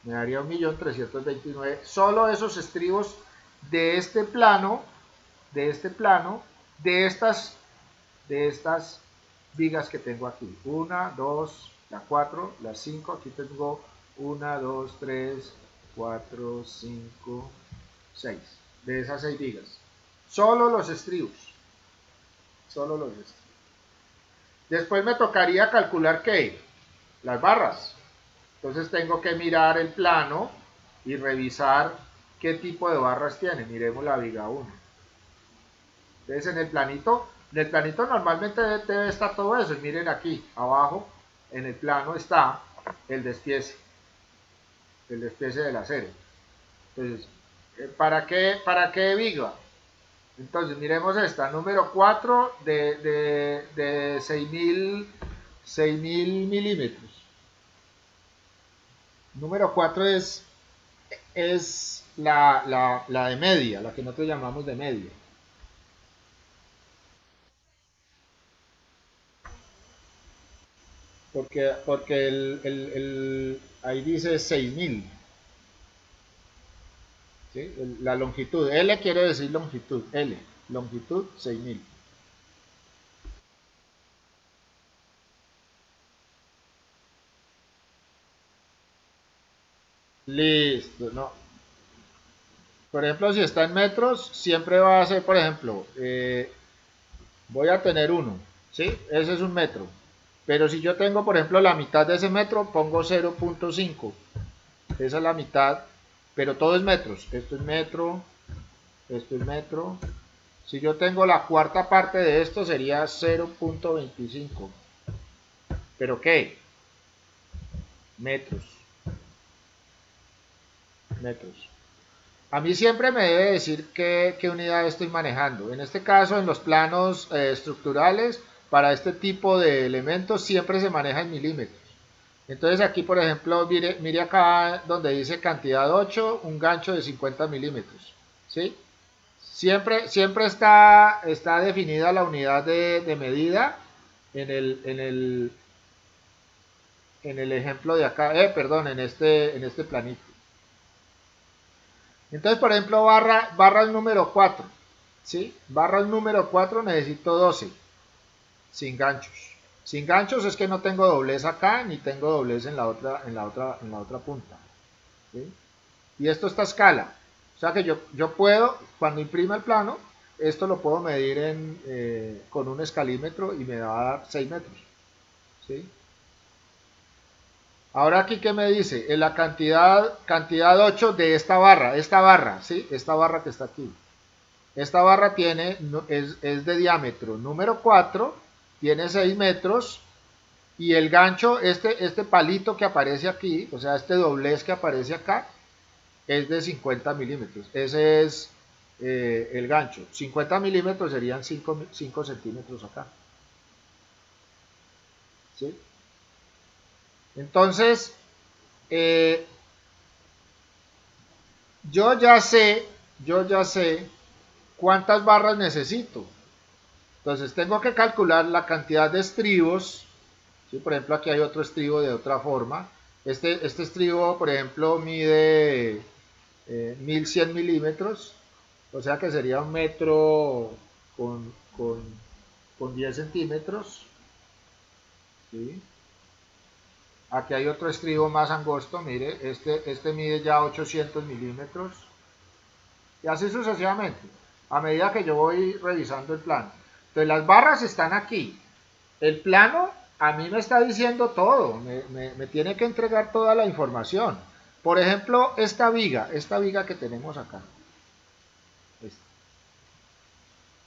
me daría 1.329.000, solo esos estribos de este plano, de estas vigas que tengo aquí. 1, 2, la 4, la 5, aquí tengo 1, 2, 3, 4, 5, 6. De esas 6 vigas. Solo los estribos. Solo los estribos. Después me tocaría calcular qué, las barras. Entonces tengo que mirar el plano y revisar qué tipo de barras tiene. Miremos la viga 1. Entonces en el planito normalmente debe estar todo eso. Y miren aquí, abajo, en el plano está el despiece, el despiece del acero. Entonces, para qué viga? Entonces, miremos esta, número 4 de 6.000 milímetros. Número 4 es la de media, la que nosotros llamamos de media. Porque ahí dice 6.000, ¿sí? La longitud, L quiere decir longitud, L, longitud 6.000. Listo, no. Por ejemplo, si está en metros, siempre va a ser, por ejemplo, voy a tener uno, ¿sí? Ese es un metro. Pero si yo tengo, por ejemplo, la mitad de ese metro, pongo 0.5. Esa es la mitad, pero todo es metros. Esto es metro, esto es metro. Si yo tengo la cuarta parte de esto, sería 0.25. ¿Pero qué? Metros, metros. A mí siempre me debe decir qué unidad estoy manejando. En este caso, en los planos estructurales, para este tipo de elementos siempre se maneja en milímetros. Entonces aquí, por ejemplo, mire acá donde dice cantidad 8, un gancho de 50 milímetros. ¿Sí? Siempre está definida la unidad de medida en el ejemplo de acá, perdón, en este planito. Entonces, por ejemplo, barra el número 4, ¿sí? Barra el número 4 necesito 12, sin ganchos. Sin ganchos es que no tengo doblez acá, ni tengo doblez en la otra punta, ¿sí? Y esto está a escala. O sea que yo puedo, cuando imprima el plano, esto lo puedo medir con un escalímetro y me va a dar 6 metros, ¿sí? Ahora aquí, ¿qué me dice? En la cantidad 8 de esta barra, ¿sí? Esta barra que está aquí. Esta barra es de diámetro número 4, tiene 6 metros y el gancho, este palito que aparece aquí, o sea, este doblez que aparece acá, es de 50 milímetros. Ese es el gancho. 50 milímetros serían 5 centímetros acá, ¿sí? Entonces, eh, yo ya sé, yo ya sé cuántas barras necesito. Entonces tengo que calcular la cantidad de estribos. ¿Sí? Por ejemplo, aquí hay otro estribo de otra forma. Este estribo, por ejemplo, mide 1100 milímetros. O sea que sería un metro con 10 centímetros. ¿Sí? Aquí hay otro estribo más angosto. Mire, este mide ya 800 milímetros. Y así sucesivamente, a medida que yo voy revisando el plano. Entonces las barras están aquí. El plano a mí me está diciendo todo, me tiene que entregar toda la información. Por ejemplo, esta viga que tenemos acá,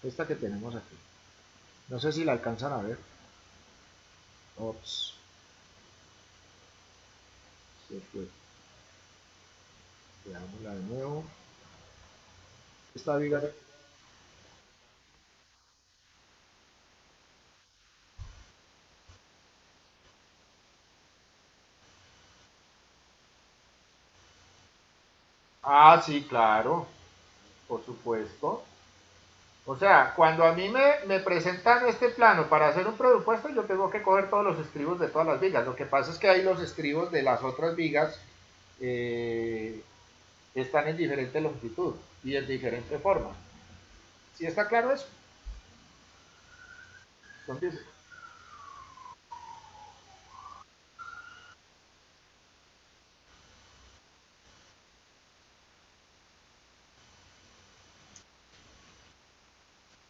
esta que tenemos aquí. No sé si la alcanzan a ver. Ops, se fue. Veámosla de nuevo. Esta viga. Ah, sí, claro, por supuesto. O sea, cuando a mí me presentan este plano para hacer un presupuesto, yo tengo que coger todos los estribos de todas las vigas. Lo que pasa es que ahí los estribos de las otras vigas eh, están en diferente longitud y en diferente forma. ¿Sí está claro eso? Entonces,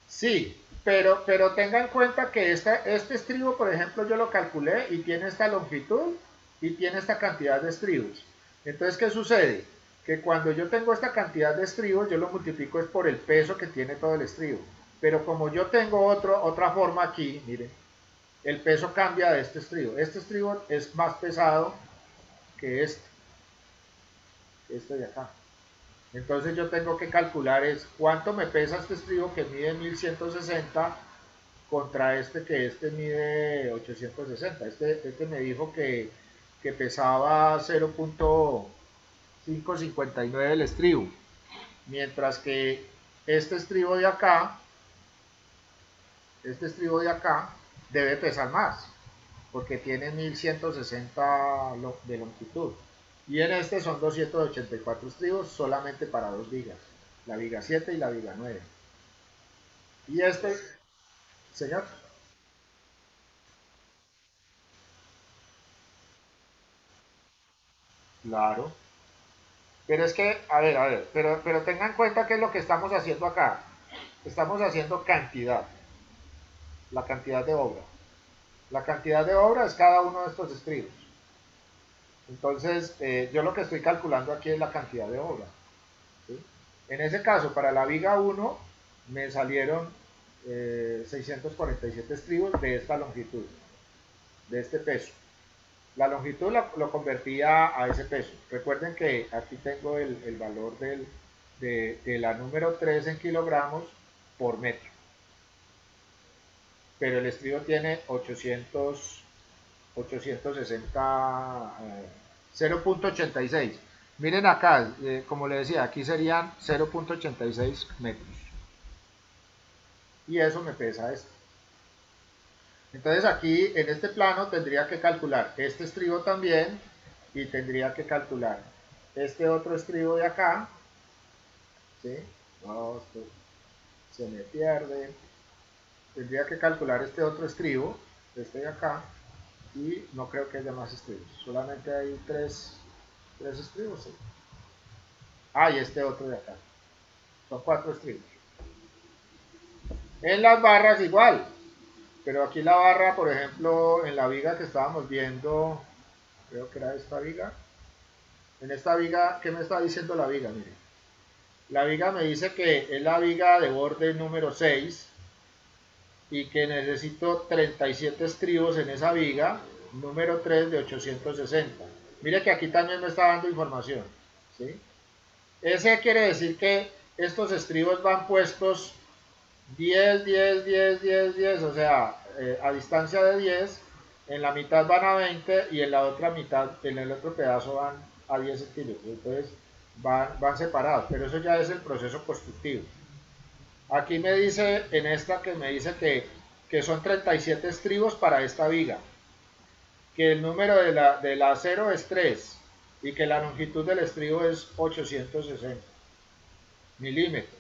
sí, pero tenga en cuenta que este estribo, por ejemplo, yo lo calculé y tiene esta longitud y tiene esta cantidad de estribos. Entonces, ¿qué sucede? Que cuando yo tengo esta cantidad de estribos, yo lo multiplico es por el peso que tiene todo el estribo. Pero como yo tengo otra forma aquí, miren, el peso cambia de este estribo. Este estribo es más pesado que este de acá. Entonces yo tengo que calcular es cuánto me pesa este estribo que mide 1160 contra este mide 860. Este me dijo que pesaba 0.559 el estribo, mientras que este estribo de acá, este estribo de acá debe pesar más, porque tiene 1160 de longitud. Y en este son 284 estribos solamente para dos vigas, la viga 7 y la viga 9. Y este, señor, claro. Pero es que, a ver, pero tengan en cuenta qué es lo que estamos haciendo acá. Estamos haciendo cantidad, la cantidad de obra. La cantidad de obra es cada uno de estos estribos. Entonces, yo lo que estoy calculando aquí es la cantidad de obra. ¿Sí? En ese caso, para la viga 1, me salieron 647 estribos de esta longitud, de este peso. La longitud lo convertía a ese peso. Recuerden que aquí tengo el valor de la número 3 en kilogramos por metro. Pero el estribo tiene 860, 0.86. Miren acá, como le decía, aquí serían 0.86 metros. Y eso me pesa esto. Entonces aquí en este plano tendría que calcular este estribo también y tendría que calcular este otro estribo de acá, ¿sí? No, esto se me pierde. Tendría que calcular este otro estribo, este de acá, y no creo que haya más estribos, solamente hay tres estribos. ¿Sí? Ah, y este otro de acá, son 4 estribos. En las barras igual, pero aquí la barra, por ejemplo, en la viga que estábamos viendo, creo que era esta viga. En esta viga, ¿qué me está diciendo la viga? Mire, la viga me dice que es la viga de borde número 6 y que necesito 37 estribos en esa viga, número 3 de 860. Mire que aquí también me está dando información. ¿Sí? Ese quiere decir que estos estribos van puestos 10, 10, 10, 10, 10, o sea, a distancia de 10, en la mitad van a 20 y en la otra mitad, en el otro pedazo van a 10 centímetros. Entonces van separados, pero eso ya es el proceso constructivo. Aquí me dice, en esta que me dice que son 37 estribos para esta viga, que el número del acero es 3 y que la longitud del estribo es 860 milímetros.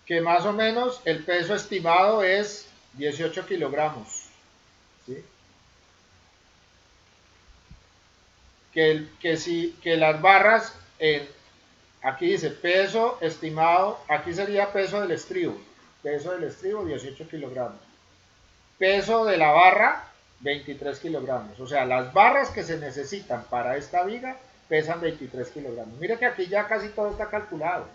Que más o menos el peso estimado es 18 kilogramos. ¿Sí? Que las barras, aquí dice peso estimado, aquí sería peso del estribo 18 kilogramos. Peso de la barra 23 kilogramos. O sea, las barras que se necesitan para esta viga pesan 23 kilogramos. Mire que aquí ya casi todo está calculado.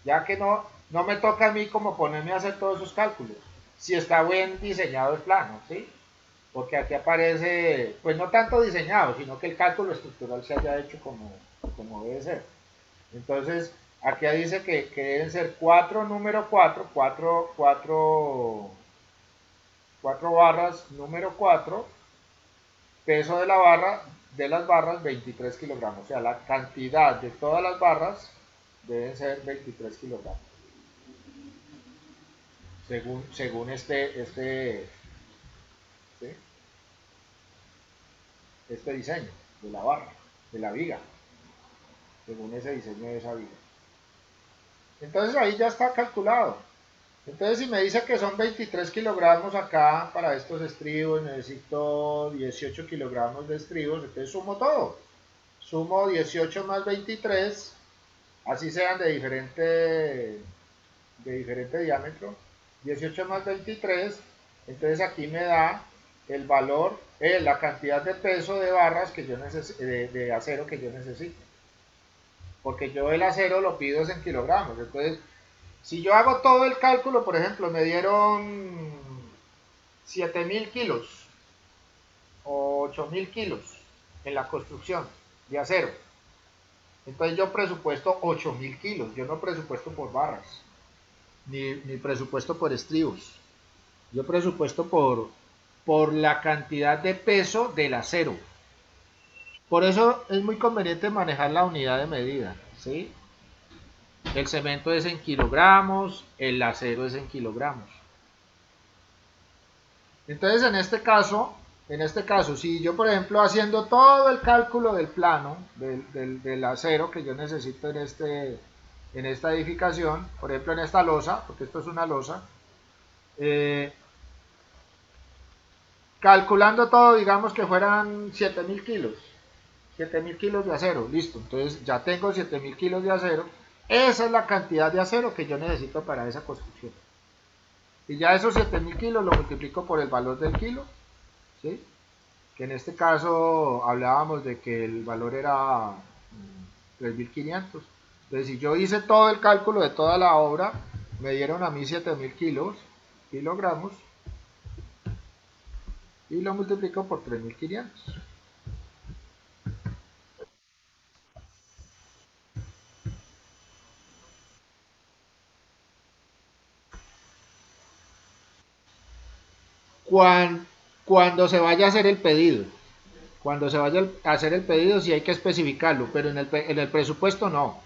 Ya que no me toca a mí como ponerme a hacer todos esos cálculos. Si está bien diseñado el plano, ¿sí? Porque aquí aparece, pues no tanto diseñado, sino que el cálculo estructural se haya hecho como debe ser. Entonces, aquí dice que deben ser 4 número 4, 4 barras número 4, peso de la barra, de las barras 23 kilogramos. O sea, la cantidad de todas las barras deben ser 23 kilogramos. Según ¿sí? Este diseño de la barra, de la viga, según ese diseño de esa viga. Entonces ahí ya está calculado. Entonces si me dice que son 23 kilogramos acá para estos estribos, necesito 18 kilogramos de estribos, entonces sumo todo. Sumo 18 más 23, así sean de de diferente diámetro, 18 más 23, entonces aquí me da el valor, la cantidad de peso de barras que yo de acero que yo necesito, porque yo el acero lo pido es en kilogramos. Entonces, si yo hago todo el cálculo, por ejemplo, me dieron 7000 kilos o 8000 kilos en la construcción de acero. Entonces yo presupuesto 8000 kilos, yo no presupuesto por barras, ni presupuesto por estribos. Yo presupuesto por la cantidad de peso del acero. Por eso es muy conveniente manejar la unidad de medida, ¿sí? El cemento es en kilogramos, el acero es en kilogramos. Entonces en este caso, si yo por ejemplo haciendo todo el cálculo del plano del acero que yo necesito en esta edificación, por ejemplo en esta losa, porque esto es una losa, eh, calculando todo, digamos que fueran 7000 kilos, 7000 kilos de acero, listo, entonces ya tengo 7000 kilos de acero, esa es la cantidad de acero que yo necesito para esa construcción. Y ya esos 7000 kilos lo multiplico por el valor del kilo, ¿sí? Que en este caso hablábamos de que el valor era 3500. Entonces, si yo hice todo el cálculo de toda la obra, me dieron a mí 7000 kilogramos, y lo multiplico por 3500. Cuando, cuando se vaya a hacer el pedido, cuando se vaya a hacer el pedido sí hay que especificarlo, pero en el presupuesto no.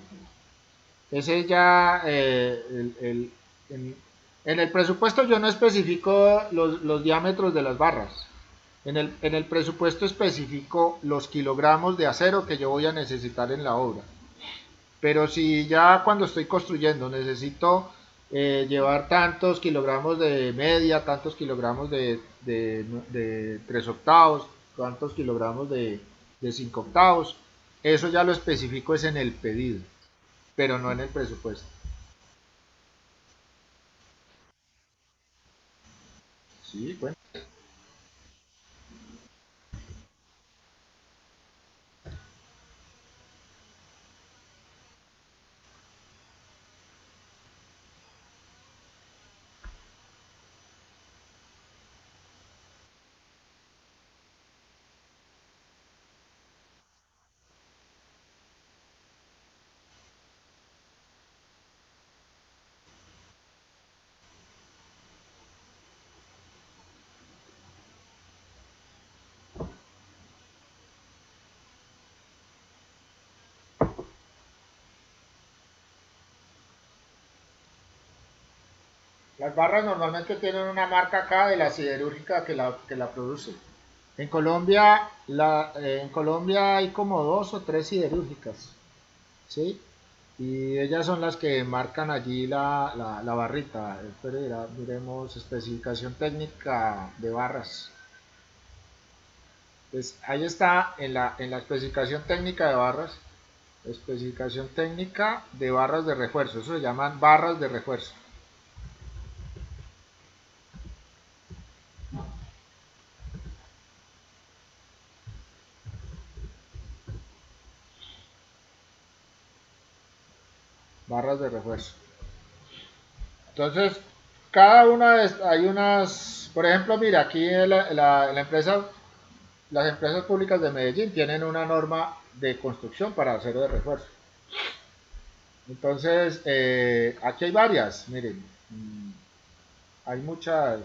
Ese ya, en el presupuesto yo no especifico los diámetros de las barras. En el presupuesto especifico los kilogramos de acero que yo voy a necesitar en la obra. Pero si ya cuando estoy construyendo necesito llevar tantos kilogramos de media, tantos kilogramos de 3 octavos, tantos kilogramos de 5 octavos, eso ya lo especifico es en el pedido, pero no en el presupuesto. Sí, bueno. Las barras normalmente tienen una marca acá de la siderúrgica que la produce. En Colombia hay como dos o tres siderúrgicas, ¿sí? Y ellas son las que marcan allí la barrita. Espera, miremos especificación técnica de barras. Pues ahí está en la especificación técnica de barras, especificación técnica de barras de refuerzo. Eso se llaman barras de refuerzo. Barras de refuerzo. Entonces, cada una de hay unas, por ejemplo, mira, aquí la empresa, las empresas públicas de Medellín tienen una norma de construcción para acero de refuerzo. Entonces, aquí hay varias, miren, hay muchas,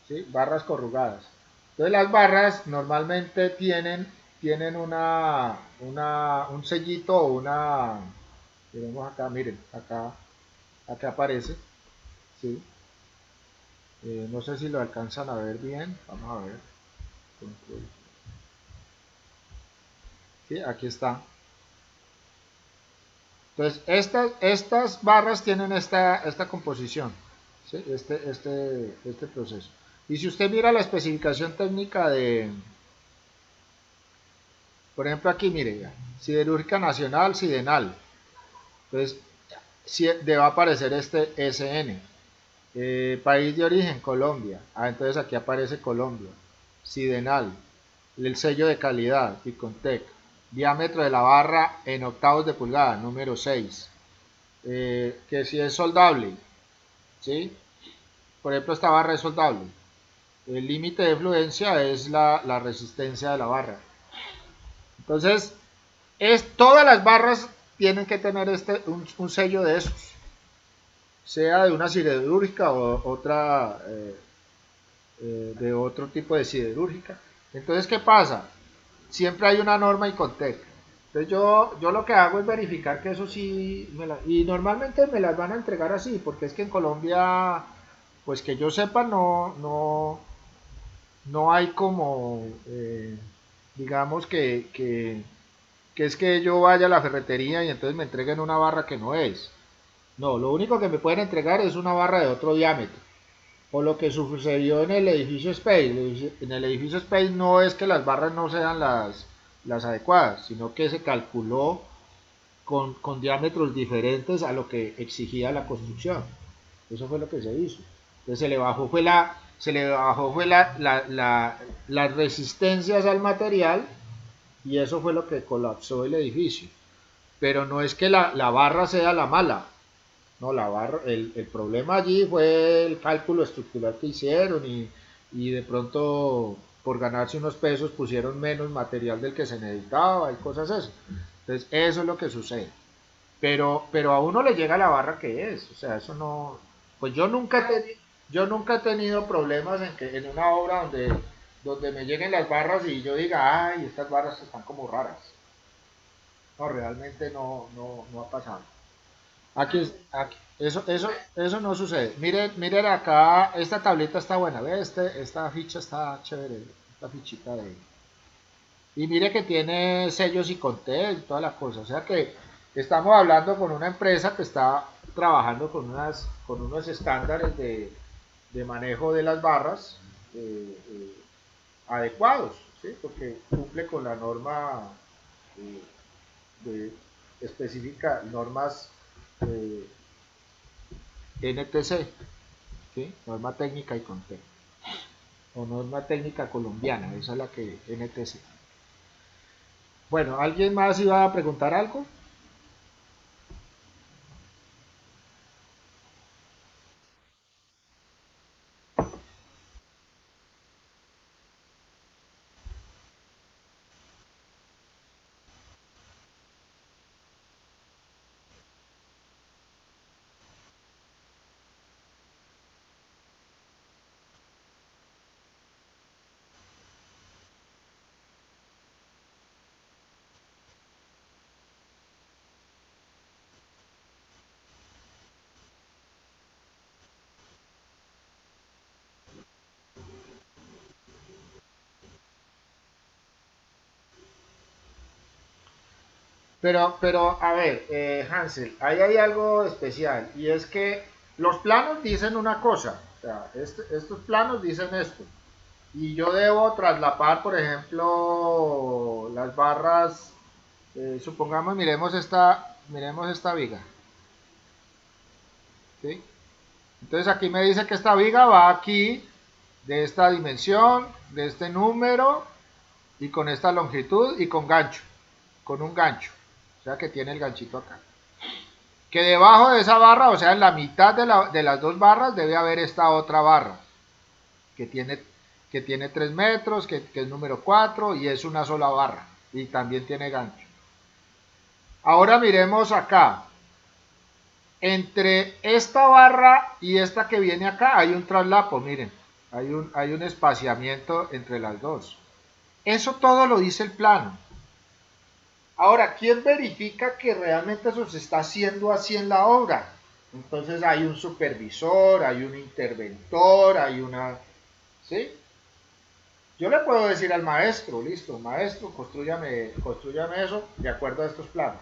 ¿sí? Barras corrugadas. Entonces, las barras normalmente tienen un sellito o una, miremos acá, miren, acá aparece, ¿sí? No sé si lo alcanzan a ver bien. Vamos a ver. Sí, aquí está. Entonces, estas barras tienen esta composición, ¿sí? Este proceso. Y si usted mira la especificación técnica por ejemplo aquí, mire, ya, Siderúrgica Nacional, Sidenal. Entonces, debe aparecer este SN. País de origen, Colombia. Entonces aquí aparece Colombia. Sidenal, el sello de calidad, Picontec. Diámetro de la barra en octavos de pulgada, número 6. Que si es soldable, ¿sí? Por ejemplo, esta barra es soldable. El límite de fluencia es la resistencia de la barra. Entonces, todas las barras tienen que tener un sello de esos, sea de una siderúrgica o otra de otro tipo de siderúrgica. Entonces, ¿qué pasa? Siempre hay una norma Icontec. Entonces yo lo que hago es verificar que eso sí, y normalmente me las van a entregar así, porque es que en Colombia, pues que yo sepa, no hay como, digamos que es que yo vaya a la ferretería y entonces me entreguen una barra que no es. No, lo único que me pueden entregar es una barra de otro diámetro. O lo que sucedió en el edificio Space. En el edificio Space no es que las barras no sean las adecuadas, sino que se calculó con diámetros diferentes a lo que exigía la construcción. Eso fue lo que se hizo. Entonces las resistencias al material y eso fue lo que colapsó el edificio. Pero no es que la barra sea la mala, no, el problema allí fue el cálculo estructural que hicieron y de pronto por ganarse unos pesos pusieron menos material del que se necesitaba y cosas así. Entonces eso es lo que sucede. Pero a uno le llega la barra que es, o sea, eso no... Pues yo nunca he tenido problemas en una obra donde me lleguen las barras y yo diga, ay, estas barras están como raras. No, realmente no ha pasado. Eso no sucede. Miren acá, esta tablita está buena, ¿ve? Esta ficha está chévere, esta fichita de... Y mire que tiene sellos y conté y toda la cosa. O sea que estamos hablando con una empresa que está trabajando con unos estándares de manejo de las barras adecuados, ¿sí? Porque cumple con la norma eh, de específica, normas eh, NTC, ¿sí? Norma técnica y conté. O norma técnica colombiana, esa es la que NTC. Bueno, ¿alguien más iba a preguntar algo? Pero a ver, Hansel, ahí hay algo especial y es que los planos dicen una cosa, o sea, estos planos dicen esto, y yo debo traslapar, por ejemplo, las barras, supongamos, miremos esta viga, ¿sí? Entonces aquí me dice que esta viga va aquí, de esta dimensión, de este número, y con esta longitud y con gancho, con un gancho, o sea que tiene el ganchito acá. Que debajo de esa barra, o sea, en la mitad de las dos barras, debe haber esta otra barra, que tiene, que tiene 3 metros, que es número 4 y es una sola barra, y también tiene gancho. Ahora miremos acá. Entre esta barra y esta que viene acá hay un traslapo, miren, hay un espaciamiento entre las dos. Eso todo lo dice el plano. Ahora, ¿quién verifica que realmente eso se está haciendo así en la obra? Entonces hay un supervisor, hay un interventor, hay una... ¿Sí? Yo le puedo decir al maestro, listo, maestro, construyame eso de acuerdo a estos planos.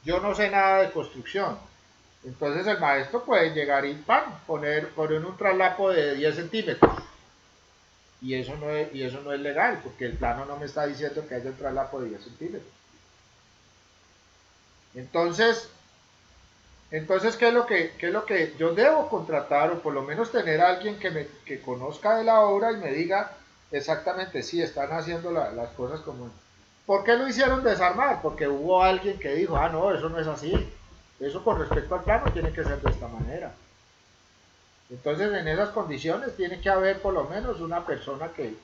Yo no sé nada de construcción. Entonces el maestro puede llegar y poner un traslapo de 10 centímetros. Y eso no es legal, porque el plano no me está diciendo que haya un traslapo de 10 centímetros. Entonces, Entonces, qué es lo que yo debo contratar o por lo menos tener a alguien que conozca de la obra y me diga exactamente si están haciendo las cosas como... ¿Por qué lo hicieron desarmar? Porque hubo alguien que dijo, ah, no, eso no es así. Eso con respecto al plano tiene que ser de esta manera. Entonces, en esas condiciones tiene que haber por lo menos una persona que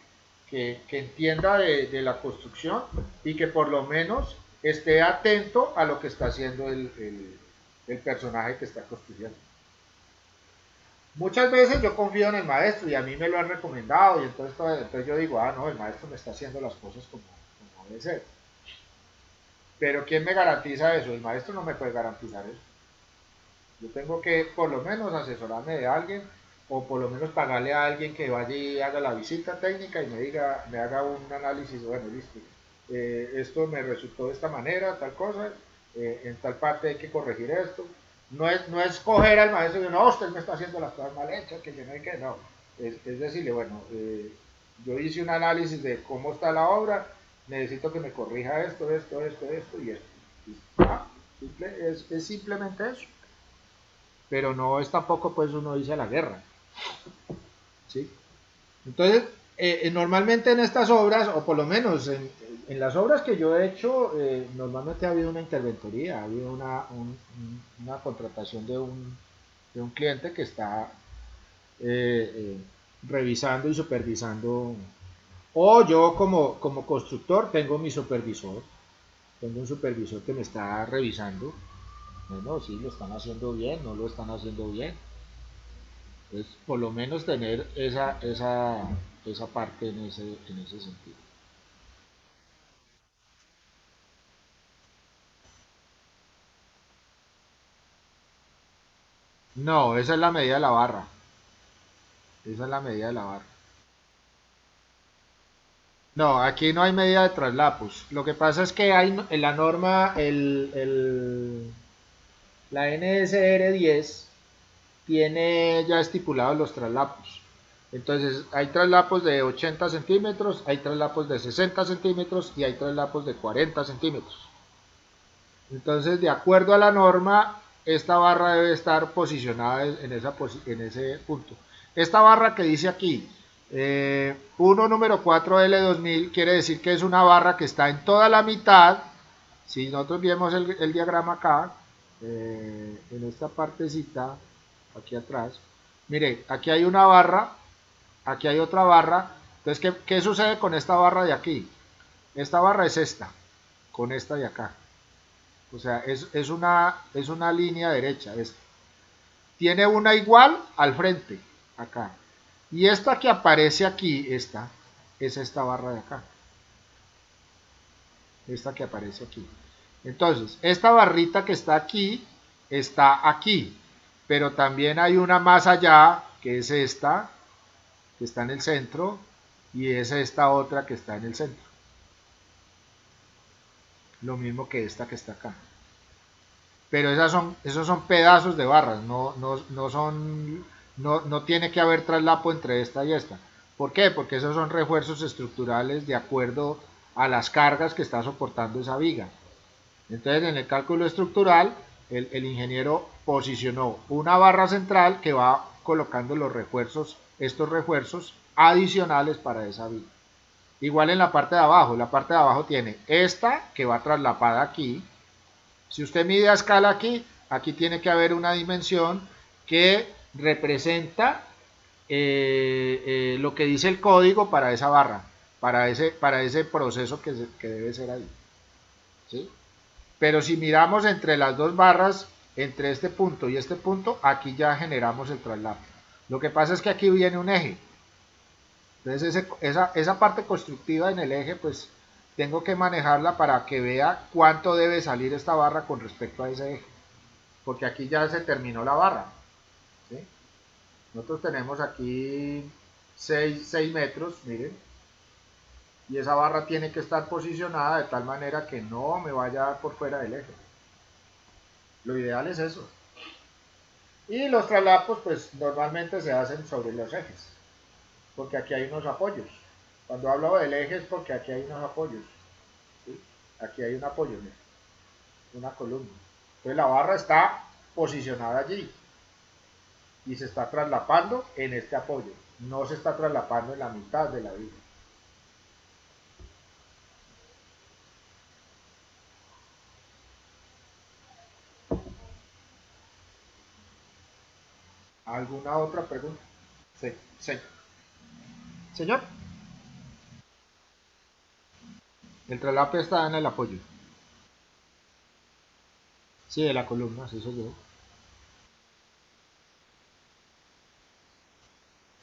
entienda de la construcción y que por lo menos esté atento a lo que está haciendo el personaje que está construyendo. Muchas veces yo confío en el maestro y a mí me lo han recomendado y entonces yo digo, ah, no, el maestro me está haciendo las cosas como debe ser. Pero ¿quién me garantiza eso? El maestro no me puede garantizar eso. Yo tengo que por lo menos asesorarme de alguien o por lo menos pagarle a alguien que vaya y haga la visita técnica y me haga un análisis, bueno, listo, esto me resultó de esta manera, tal cosa, en tal parte hay que corregir esto. No es coger al maestro y decir, no, usted me está haciendo las cosas mal hechas, que yo no hay que, no. Es decirle, bueno, yo hice un análisis de cómo está la obra, necesito que me corrija esto y esto. Ah, es simplemente eso, pero no es tampoco pues uno dice a la guerra, ¿sí? Entonces, normalmente en estas obras, o por lo menos en las obras que yo he hecho, normalmente ha habido una interventoría, ha habido una contratación de un cliente que está revisando y supervisando, o yo como constructor tengo mi supervisor, tengo un supervisor que me está revisando, bueno, si lo están haciendo bien, no lo están haciendo bien. Es por lo menos tener esa parte en ese sentido. No, esa es la medida de la barra. Esa es la medida de la barra. No, aquí no hay medida de traslapos. Lo que pasa es que hay en la norma, la NSR 10 tiene ya estipulados los traslapos. Entonces, hay traslapos de 80 centímetros, hay traslapos de 60 centímetros y hay traslapos de 40 centímetros. Entonces, de acuerdo a la norma, esta barra debe estar posicionada en ese punto. Esta barra que dice aquí, 1 número 4L2000, quiere decir que es una barra que está en toda la mitad. Si nosotros vemos el diagrama acá, en esta partecita, aquí atrás, mire, aquí hay una barra, aquí hay otra barra. Entonces, ¿qué sucede con esta barra de aquí? Esta barra es esta, con esta de acá. O sea, es una línea derecha. Tiene una igual al frente, acá. Y esta que aparece aquí, esta, es esta barra de acá. Esta que aparece aquí. Entonces, esta barrita que está aquí. Pero también hay una más allá, que es esta, que está en el centro. Y es esta otra que está en el centro. Lo mismo que esta que está acá. Pero esos son pedazos de barras, no tiene que haber traslapo entre esta y esta. ¿Por qué? Porque esos son refuerzos estructurales de acuerdo a las cargas que está soportando esa viga. Entonces, en el cálculo estructural, el ingeniero posicionó una barra central que va colocando los refuerzos, estos refuerzos adicionales para esa viga. Igual en la parte de abajo tiene esta que va traslapada aquí. Si usted mide a escala aquí, aquí tiene que haber una dimensión que representa lo que dice el código para esa barra, para ese proceso que debe ser ahí. ¿Sí? Pero si miramos entre las dos barras, entre este punto y este punto, aquí ya generamos el traslado. Lo que pasa es que aquí viene un eje. Entonces esa parte constructiva en el eje, pues tengo que manejarla para que vea cuánto debe salir esta barra con respecto a ese eje. Porque aquí ya se terminó la barra. ¿Sí? Nosotros tenemos aquí 6 metros, miren. Y esa barra tiene que estar posicionada de tal manera que no me vaya a dar por fuera del eje. Lo ideal es eso. Y los traslapos, pues normalmente se hacen sobre los ejes. Porque aquí hay unos apoyos. Cuando hablo del eje es porque aquí hay unos apoyos. ¿Sí? Aquí hay un apoyo, mira, una columna. Entonces la barra está posicionada allí y se está traslapando en este apoyo, no se está traslapando en la mitad de la viga. ¿Alguna otra pregunta? Sí, sí. Señor, el traslape está en el apoyo. Sí, de la columna, sí soy yo.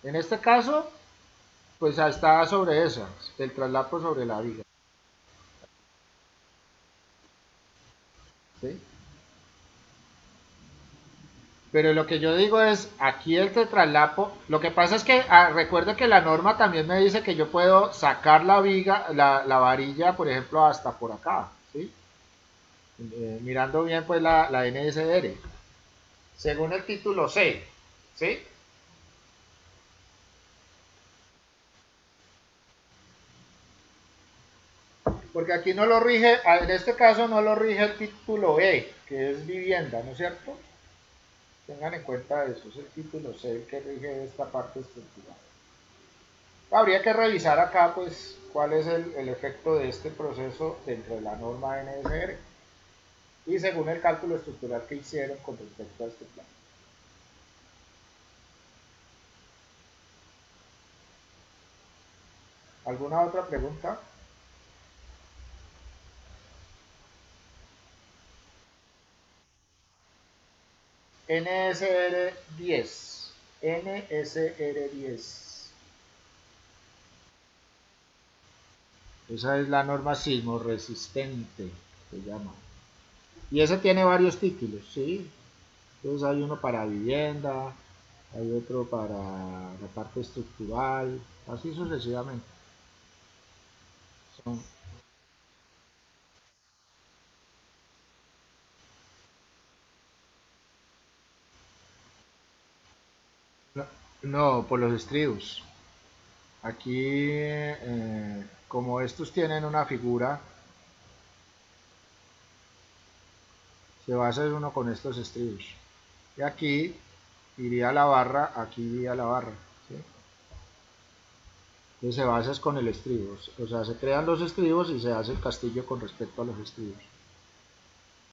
En este caso, pues está sobre esa, el traslapo sobre la viga. ¿Sí? Pero lo que yo digo es, aquí el traslapo, lo que pasa es que recuerda que la norma también me dice que yo puedo sacar la viga, la varilla, por ejemplo, hasta por acá, ¿sí? Mirando bien pues la NSR, según el título C, ¿sí? Porque aquí no lo rige, en este caso no lo rige el título E, que es vivienda, ¿no es cierto? Tengan en cuenta eso, es el título C el que rige esta parte estructural. Habría que revisar acá pues cuál es el efecto de este proceso dentro de la norma NSR y según el cálculo estructural que hicieron con respecto a este plan. ¿Alguna otra pregunta? NSR 10. NSR 10. Esa es la norma sismo resistente, se llama. Y ese tiene varios títulos, ¿sí? Entonces hay uno para vivienda, hay otro para la parte estructural, así sucesivamente. Son, no, no, por los estribos. Aquí, como estos tienen una figura, se va a hacer uno con estos estribos. Y aquí iría la barra, aquí iría la barra. ¿Sí? Entonces se basa con el estribo. O sea, se crean los estribos y se hace el castillo con respecto a los estribos.